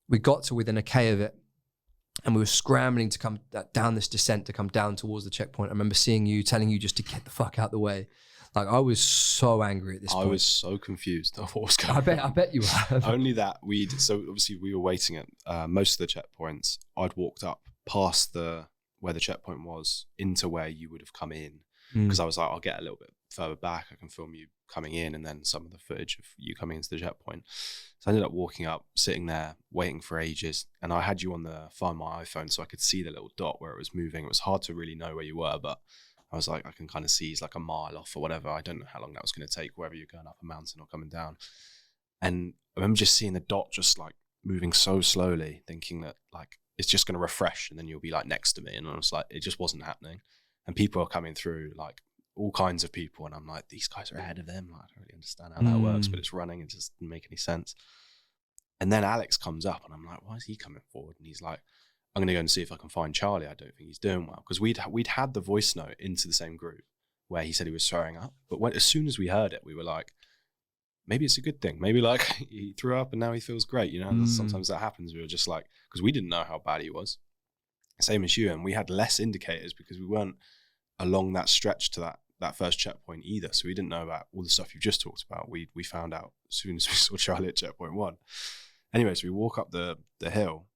We got to within a K of it, and we were scrambling to come down this descent to come down towards the checkpoint. I remember seeing you, telling you just to get the fuck out the way. Like, I was so angry at this point. I was so confused of what was going on. I bet you were. Only that so obviously we were waiting at most of the checkpoints. I'd walked up past where the checkpoint was into where you would have come in, because I was like, I'll get a little bit further back. I can film you coming in and then some of the footage of you coming into the checkpoint. So I ended up walking up, sitting there, waiting for ages. And I had you on my iPhone, so I could see the little dot where it was moving. It was hard to really know where you were, but I was like, I can kind of see he's like a mile off or whatever. I don't know how long that was going to take, whether you're going up a mountain or coming down. And I remember just seeing the dot just like moving so slowly, thinking that like it's just going to refresh and then you'll be like next to me. And I was like, it just wasn't happening. And people are coming through, like all kinds of people. And I'm like, these guys are ahead of them. Like, I don't really understand how that works, but it's running. It just didn't make any sense. And then Alex comes up and I'm like, why is he coming forward? And he's like, I'm going to go and see if I can find Charlie. I don't think he's doing well. Because we'd had the voice note into the same group where he said he was throwing up. But as soon as we heard it, we were like, maybe it's a good thing. Maybe like he threw up and now he feels great. You know, sometimes that happens. We were just like, because we didn't know how bad he was. Same as you. And we had less indicators because we weren't along that stretch to that first checkpoint either. So we didn't know about all the stuff you've just talked about. We found out as soon as we saw Charlie at checkpoint 1. Anyway, so we walk up the hill.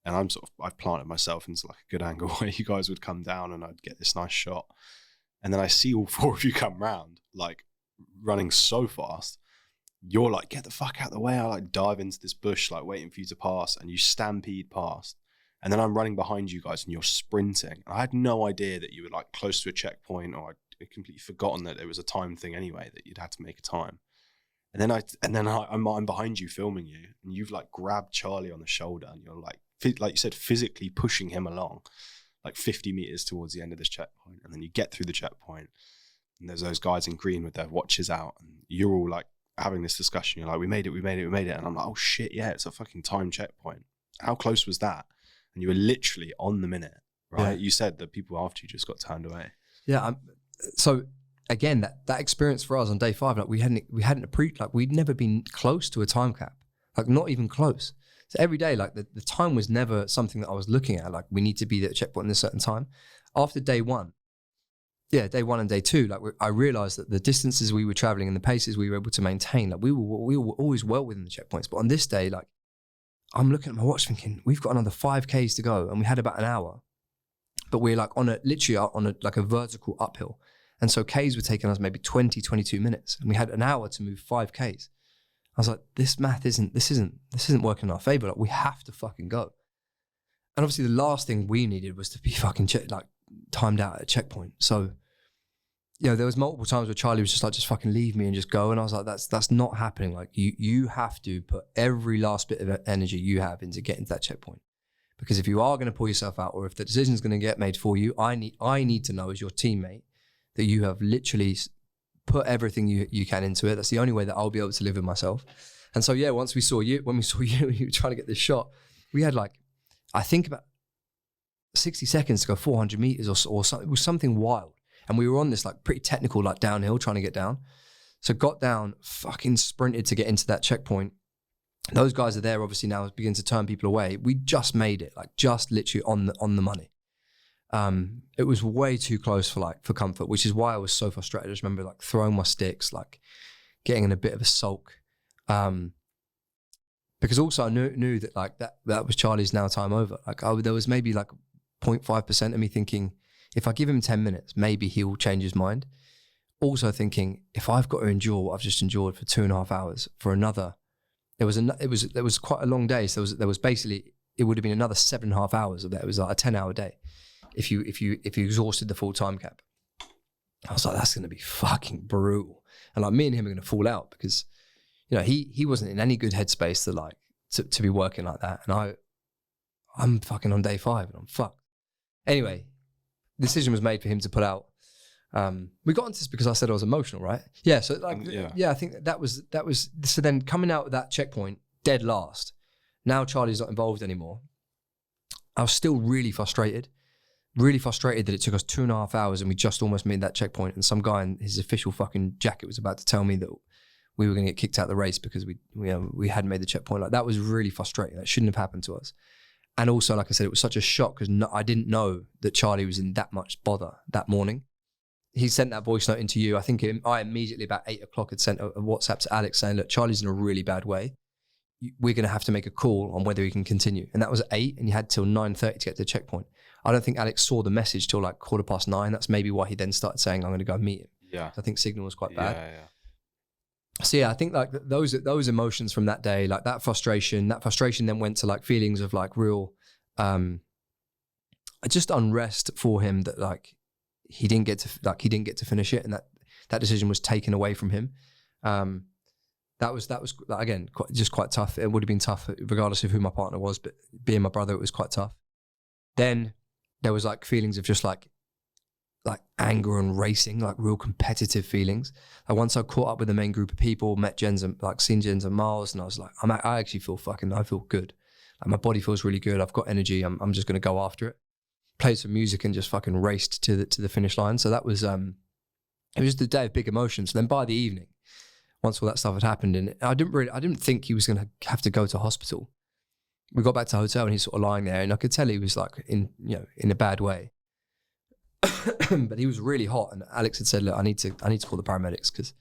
And I've planted myself into like a good angle where you guys would come down and I'd get this nice shot. And then I see all 4 of you come round, like running so fast. You're like, get the fuck out of the way. I like dive into this bush, like waiting for you to pass, and you stampede past. And then I'm running behind you guys and you're sprinting. I had no idea that you were like close to a checkpoint, or I'd completely forgotten that it was a time thing anyway, that you'd had to make a time. And then I'm behind you filming you, and you've like grabbed Charlie on the shoulder and you're like you said, physically pushing him along like 50 meters towards the end of this checkpoint. And then you get through the checkpoint and there's those guys in green with their watches out, and you're all like having this discussion. You're like, we made it. And I'm like, oh shit, yeah, it's a fucking time checkpoint. How close was that? And you were literally on the minute, right? Yeah. You said that people after you just got turned away. Yeah. So again, that experience for us on day 5, like we'd never been close to a time cap, like not even close. So every day, like the time was never something that I was looking at, like we need to be at a checkpoint in a certain time. After day 1 and day 2, like I realized that the distances we were traveling and the paces we were able to maintain, like we were always well within the checkpoints. But on this day, like I'm looking at my watch thinking, we've got another 5Ks to go, and we had about an hour, but we're like literally on a vertical uphill. And so Ks were taking us maybe 20, 22 minutes, and we had an hour to move 5Ks. I was like, this math isn't working in our favor. Like, we have to fucking go. And obviously the last thing we needed was to be fucking timed out at a checkpoint. So, you know, there was multiple times where Charlie was just like, just fucking leave me and just go. And I was like, that's not happening. Like you have to put every last bit of energy you have into getting to that checkpoint. Because if you are going to pull yourself out, or if the decision is going to get made for you, I need to know as your teammate that you have literally put everything you can into it. That's the only way that I'll be able to live with myself. And so, yeah, when we saw you were trying to get this shot, we had like, I think about 60 seconds to go 400 meters or something. It was something wild. And we were on this like pretty technical, like downhill, trying to get down. So got down, fucking sprinted to get into that checkpoint. Those guys are there, obviously now begin to turn people away. We just made it, like just literally on the money. It was way too close for comfort, which is why I was so frustrated. I just remember like throwing my sticks, like getting in a bit of a sulk. Because also I knew that like that was Charlie's now time over. Like there was maybe like 0.5% of me thinking, if I give him 10 minutes, maybe he'll change his mind. Also thinking, if I've got to endure what I've just endured for 2.5 hours for another, it was quite a long day. So there was basically, it would have been another 7.5 hours of that. It was like a 10-hour day if you exhausted the full time cap. I was like, that's going to be fucking brutal. And like me and him are going to fall out because, you know, he wasn't in any good headspace to be working like that. And I'm fucking on day 5 and I'm fucked. Anyway, the decision was made for him to pull out. We got into this because I said I was emotional, right? Yeah. So like, yeah, I think that was, so then coming out of that checkpoint, dead last, now Charlie's not involved anymore. I was still really frustrated that it took us 2.5 hours and we just almost made that checkpoint, and some guy in his official fucking jacket was about to tell me that we were going to get kicked out of the race because we hadn't made the checkpoint. Like, that was really frustrating. That shouldn't have happened to us. And also, like I said, it was such a shock because I didn't know that Charlie was in that much bother that morning. He sent that voice note into you. I think I immediately about 8 o'clock had sent a WhatsApp to Alex saying, look, Charlie's in a really bad way. We're going to have to make a call on whether he can continue. And that was at 8, and you had till 9:30 to get to the checkpoint. I don't think Alex saw the message till like 9:15. That's maybe why he then started saying, I'm going to go meet him. Yeah. I think signal was quite bad. Yeah. So yeah, I think like those emotions from that day, like that frustration then went to like feelings of like real, just unrest for him that like he didn't get to finish it, and that decision was taken away from him. That was like, again, quite tough. It would have been tough regardless of who my partner was, but being my brother, it was quite tough. Then there was like feelings of just like anger and racing, like real competitive feelings. Like once I caught up with the main group of people, met Jens and like seen Jens and Miles, and I was like, I actually feel I feel good. Like my body feels really good. I've got energy. I'm just going to go after it. Played some music and just fucking raced to the finish line. So that was, it was the day of big emotions. And then by the evening, once all that stuff had happened, and I didn't think he was going to have to go to hospital. We got back to the hotel and he's sort of lying there, and I could tell he was like in a bad way. But he was really hot, and Alex had said, look, I need to call the paramedics because,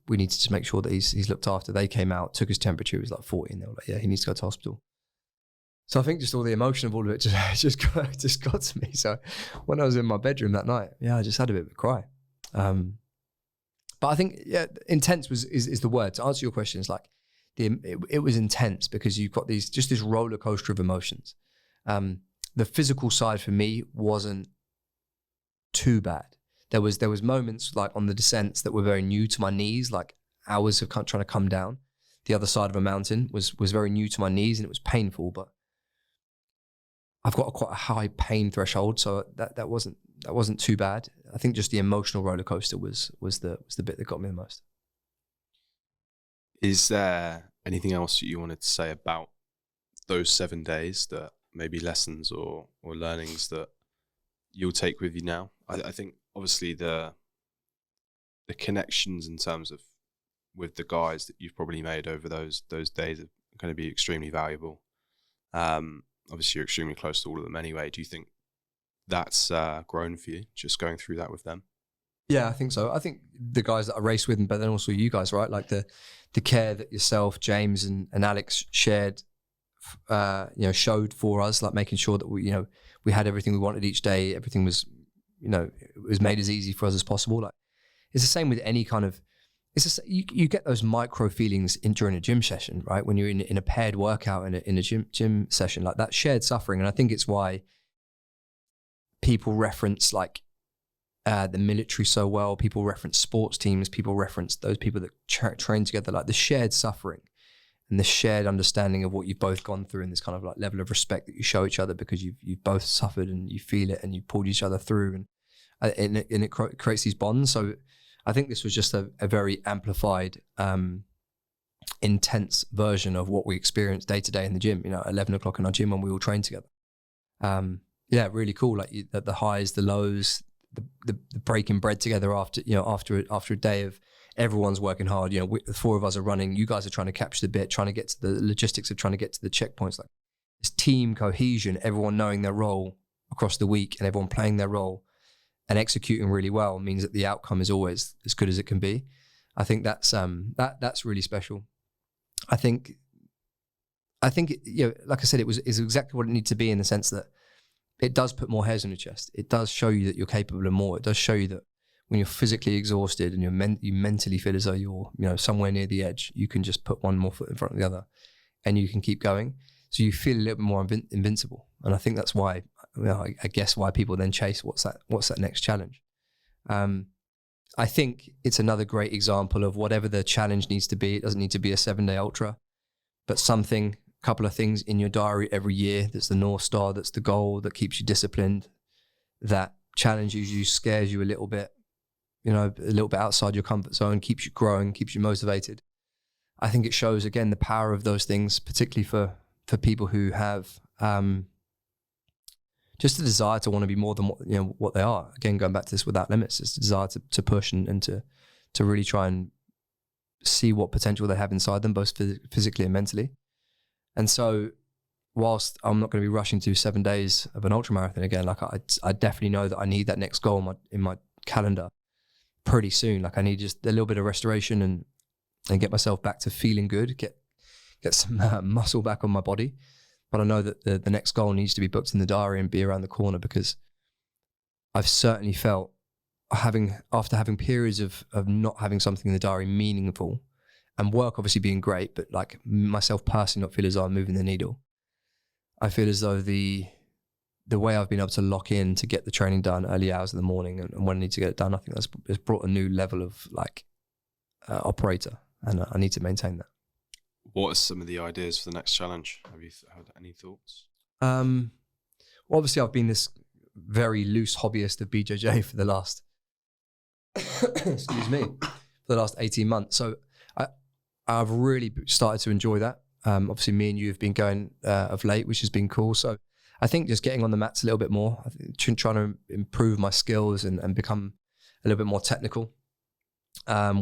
we need to just make sure that he's looked after. They came out, took his temperature, it was like 40, and they were like, yeah, he needs to go to hospital. So I think just all the emotion of all of it just got to me. So when I was in my bedroom that night, I just had a bit of a cry. But I think, intense is the word. To answer your question, it's like it was intense because you've got this roller coaster of emotions. The physical side for me wasn't too bad. There was moments like on the descents that were very new to my knees, like hours of trying to come down the other side of a mountain was very new to my knees, and it was painful, but I've got quite a high pain threshold, so that wasn't too bad. I think just the emotional roller coaster was the bit that got me the most. Is there anything else that you wanted to say about those 7 days, that maybe lessons or learnings that you'll take with you now? I think obviously the connections in terms of with the guys that you've probably made over those days are going to be extremely valuable. Obviously you're extremely close to all of them anyway. Do you think that's grown for you, just going through that with them? Yeah, I think so. I think the guys that I race with, but then also you guys, right? Like the care that yourself, James and Alex shared, showed for us, like making sure that we had everything we wanted each day. Everything was, it was made as easy for us as possible. Like it's the same with any kind of, you get those micro feelings during a gym session, right? When you're in a paired workout in a gym session, like that shared suffering. And I think it's why people reference like the military so well. People reference sports teams. People reference those people that train together, like the shared suffering and the shared understanding of what you've both gone through, and this kind of like level of respect that you show each other because you've both suffered and you feel it and you pulled each other through, and it creates these bonds. So I think this was just a very amplified, intense version of what we experienced day to day in the gym. 11 o'clock in our gym when we all train together. Really cool. Like the highs, the lows, the breaking bread together after a day of everyone's working hard. The 4 of us are running. You guys are trying to capture the bit, trying to get to the logistics of trying to get to the checkpoints. Like this team cohesion, everyone knowing their role across the week and everyone playing their role and executing really well means that the outcome is always as good as it can be. I think that's really special. I think like I said, it's exactly what it needs to be, in the sense that it does put more hairs on your chest. It does show you that you're capable of more. It does show you that when you're physically exhausted and you mentally feel as though you're somewhere near the edge, you can just put one more foot in front of the other and you can keep going. So you feel a little bit more invincible. And I think that's why, I guess why people then chase what's that next challenge. I think it's another great example of whatever the challenge needs to be. It doesn't need to be a 7-day ultra. but something, a couple of things in your diary every year that's the North Star, that's the goal, that keeps you disciplined, that challenges you, scares you a little bit, you know, a little bit outside your comfort zone, keeps you growing, keeps you motivated. I think it shows, again, the power of those things, particularly for people who have just a desire to want to be more than what they are. Again, going back to this without limits, it's a desire to push and to really try and see what potential they have inside them, both physically and mentally. And so whilst I'm not going to be rushing to 7 days of an ultramarathon again, like I definitely know that I need that next goal in my calendar pretty soon. Like I need just a little bit of restoration and get myself back to feeling good, get some muscle back on my body. But I know that the next goal needs to be booked in the diary and be around the corner, because I've certainly felt after having periods of not having something in the diary meaningful, and work obviously being great, but like myself personally not feel as though I'm moving the needle. I feel as though the way I've been able to lock in to get the training done early hours in the morning and when I need to get it done, I think it's brought a new level of like operator, and I need to maintain that. What are some of the ideas for the next challenge? Have you had any thoughts? Well, obviously I've been this very loose hobbyist of BJJ for the last, excuse me, for the last 18 months. So I've really started to enjoy that. Obviously me and you have been going of late, which has been cool. So I think just getting on the mats a little bit more, I think trying to improve my skills and become a little bit more technical,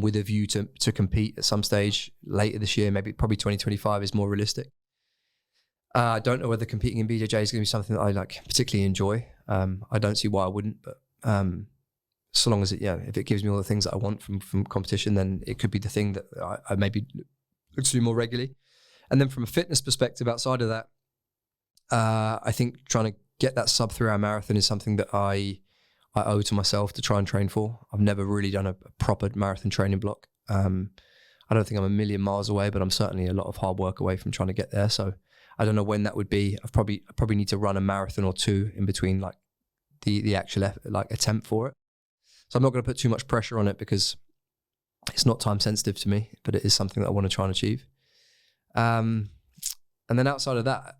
with a view to compete at some stage later this year, probably 2025 is more realistic. I don't know whether competing in BJJ is going to be something that I like particularly enjoy. I don't see why I wouldn't, but so long as if it gives me all the things that I want from competition, then it could be the thing that I maybe look to do more regularly. And then from a fitness perspective, outside of that, I think trying to get that sub 3 hour marathon is something that I owe to myself to try and train for. I've never really done a proper marathon training block. I don't think I'm a million miles away, but I'm certainly a lot of hard work away from trying to get there. So I don't know when that would be. I probably need to run a marathon or two in between like the actual attempt for it. So I'm not going to put too much pressure on it because it's not time sensitive to me, but it is something that I want to try and achieve. And then outside of that,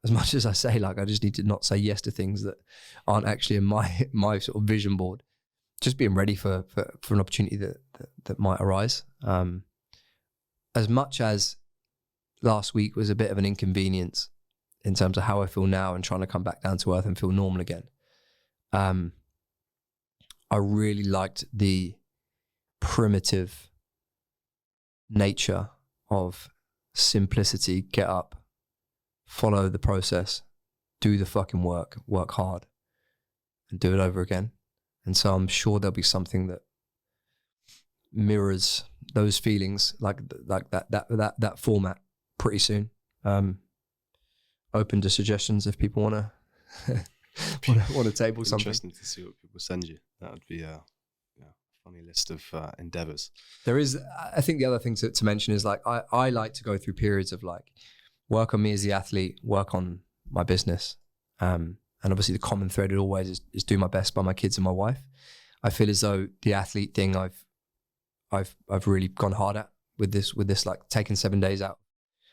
as much as I say, like, I just need to not say yes to things that aren't actually in my sort of vision board. Just being ready for an opportunity that might arise. As much as last week was a bit of an inconvenience in terms of how I feel now and trying to come back down to earth and feel normal again. I really liked the primitive nature of simplicity. Get up, follow the process, do the fucking work hard, and do it over again. And so I'm sure there'll be something that mirrors those feelings, like that format pretty soon. Open to suggestions if people want to table something. Interesting to see what people send you. That would be a funny list of endeavors. There is, I think the other thing to mention is like, I like to go through periods of like work on me as the athlete, work on my business. And obviously the common thread always is do my best by my kids and my wife. I feel as though the athlete thing I've really gone hard at with this like taking 7 days out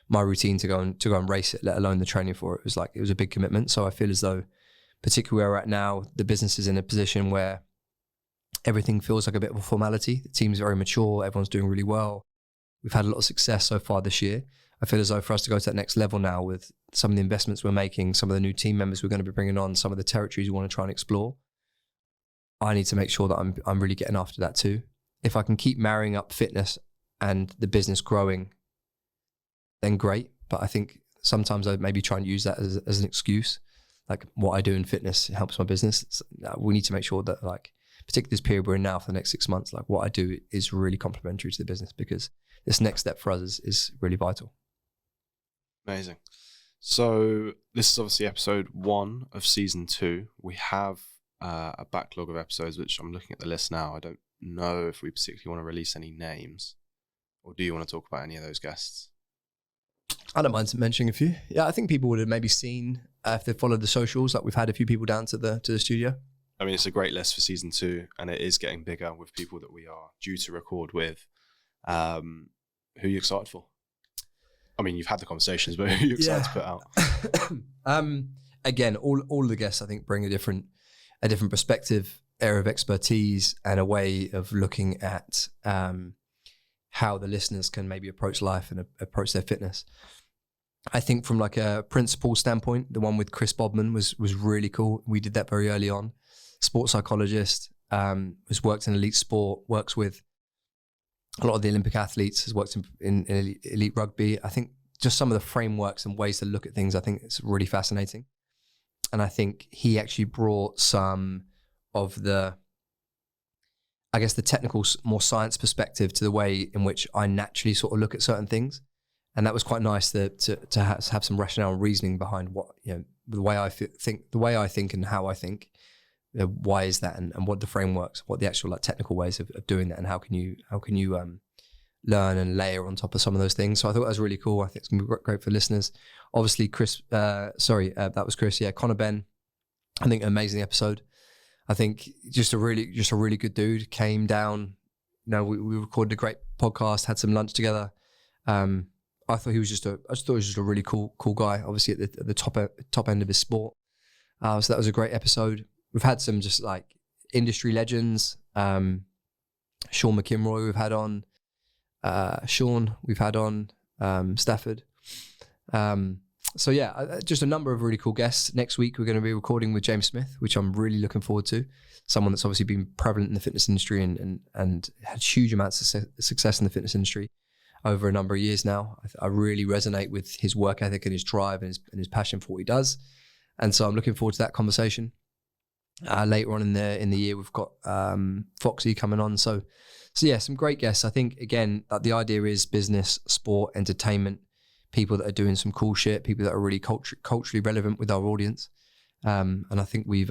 my routine to go and race it, let alone the training for it. It was a big commitment. So I feel as though, particularly where we're at now, the business is in a position where everything feels like a bit of a formality. The team's very mature. Everyone's doing really well. We've had a lot of success so far this year. I feel as though for us to go to that next level now with some of the investments we're making, some of the new team members we're going to be bringing on, some of the territories we want to try and explore, I need to make sure that I'm really getting after that too. If I can keep marrying up fitness and the business growing, then great. But I think sometimes I maybe try and use that as an excuse. Like what I do in fitness helps my business. We need to make sure that, like, particularly this period we're in now for the next 6 months, like what I do is really complementary to the business, because this next step for us is really vital. Amazing. So this is obviously episode 1 of season 2. We have a backlog of episodes, which I'm looking at the list now. I don't know if we particularly want to release any names, or do you want to talk about any of those guests? I don't mind mentioning a few. Yeah, I think people would have maybe seen, if they followed the socials, like we've had a few people down to the studio. I mean, it's a great list for season 2, and it is getting bigger with people that we are due to record with. Who are you excited for? I mean, you've had the conversations, but who are you excited to put out? Again, all the guests I think bring a different perspective, area of expertise, and a way of looking at how the listeners can maybe approach life and approach their fitness. I think from like a principle standpoint, the one with Chris Bodman was really cool. We did that very early on. Sports psychologist, has worked in elite sport, works with a lot of the Olympic athletes, has worked in elite rugby. I think just some of the frameworks and ways to look at things, I think it's really fascinating. And I think he actually brought some of the, I guess, the technical, more science perspective to the way in which I naturally sort of look at certain things. And that was quite nice to have some rationale and reasoning behind what, the way I think and how I think. Why is that, and what the frameworks, what the actual like technical ways of doing that, and how can you learn and layer on top of some of those things. So I thought that was really cool. I think it's gonna be great for listeners. Obviously, that was Chris. Yeah, Connor Ben. I think an amazing episode. I think just a really good dude. Came down. We recorded a great podcast. Had some lunch together. I thought he was just a really cool guy. Obviously at the top end of his sport. So that was a great episode. We've had some just like industry legends. Sean McKinroy we've had on. Sean we've had on. Stafford. So yeah, just a number of really cool guests. Next week we're going to be recording with James Smith, which I'm really looking forward to. Someone that's obviously been prevalent in the fitness industry and had huge amounts of success in the fitness industry over a number of years now. I really resonate with his work ethic and his drive and his passion for what he does. And so I'm looking forward to that conversation. Later on in the year, we've got Foxy coming on. So yeah, some great guests. I think, again, the idea is business, sport, entertainment, people that are doing some cool shit, people that are really culturally relevant with our audience. And I think we've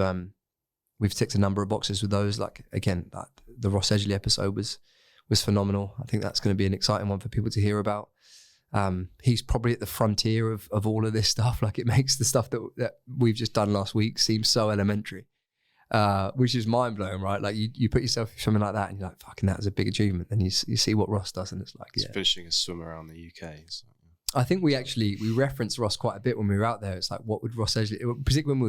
ticked a number of boxes with those. Like, again, the Ross Edgley episode was phenomenal. I think that's going to be an exciting one for people to hear about. He's probably at the frontier of all of this stuff. Like, it makes the stuff that we've just done last week seem so elementary. Which is mind blowing, right? Like you put yourself through something like that and you're like, fucking, that was a big achievement. And you see what Ross does and it's like, it's finishing a swim around the UK. So. I think we referenced Ross quite a bit when we were out there. It's like, what would Ross Edgley, particularly when we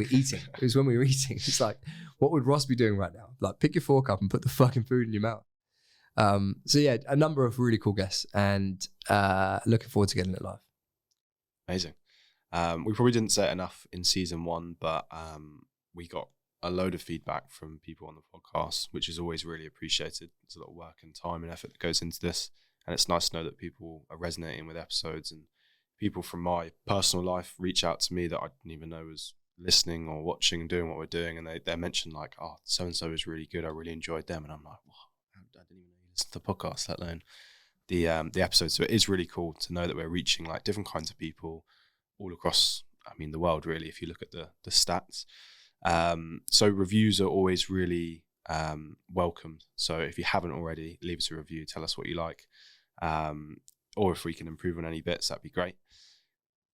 were eating, it's like, what would Ross be doing right now? Like, pick your fork up and put the fucking food in your mouth. So yeah, a number of really cool guests and looking forward to getting it live. Amazing. We probably didn't say it enough in season 1, but we got a load of feedback from people on the podcast, which is always really appreciated. There's a lot of work and time and effort that goes into this. And it's nice to know that people are resonating with episodes, and people from my personal life reach out to me that I didn't even know was listening or watching and doing what we're doing. And they mention like, oh, so-and-so is really good. I really enjoyed them. And I'm like, wow, I didn't even know you listened to the podcast, let alone the episode. So it is really cool to know that we're reaching like different kinds of people all across, the world really, if you look at the stats. So reviews are always really welcomed. So if you haven't already, leave us a review, tell us what you like, or if we can improve on any bits, that'd be great.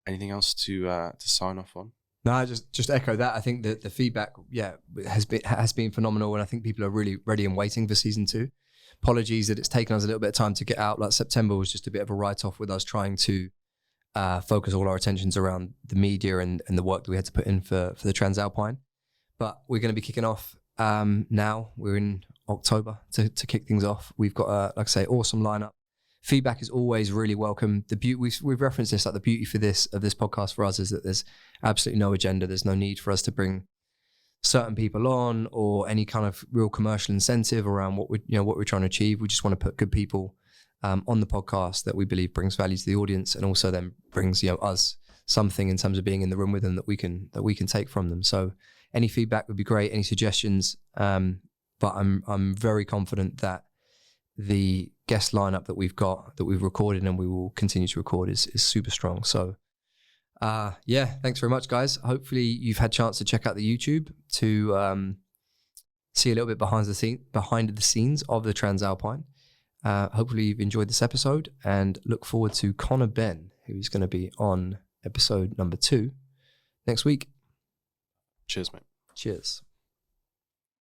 Anything else to sign off on? No, just echo that. I think that the feedback, has been phenomenal, and I think people are really ready and waiting for season 2. Apologies that it's taken us a little bit of time to get out. Like, September was just a bit of a write-off with us trying to focus all our attentions around the media and the work that we had to put in for the Transalpine. But we're going to be kicking off now. We're in October to kick things off. We've got like I say, awesome lineup. Feedback is always really welcome. The beauty, we've referenced this, like the beauty of this podcast for us is that there's absolutely no agenda. There's no need for us to bring certain people on or any kind of real commercial incentive around what we're trying to achieve. We just want to put good people on the podcast that we believe brings value to the audience, and also then brings us something in terms of being in the room with them that we can take from them. So any feedback would be great. Any suggestions, but I'm very confident that the guest lineup that we've recorded and we will continue to record is super strong. So thanks very much, guys. Hopefully you've had a chance to check out the YouTube to see a little bit behind the scenes of the Transalpine. Hopefully you've enjoyed this episode, and look forward to Connor Ben, who's going to be on episode number 2 next week. Cheers, mate. Cheers.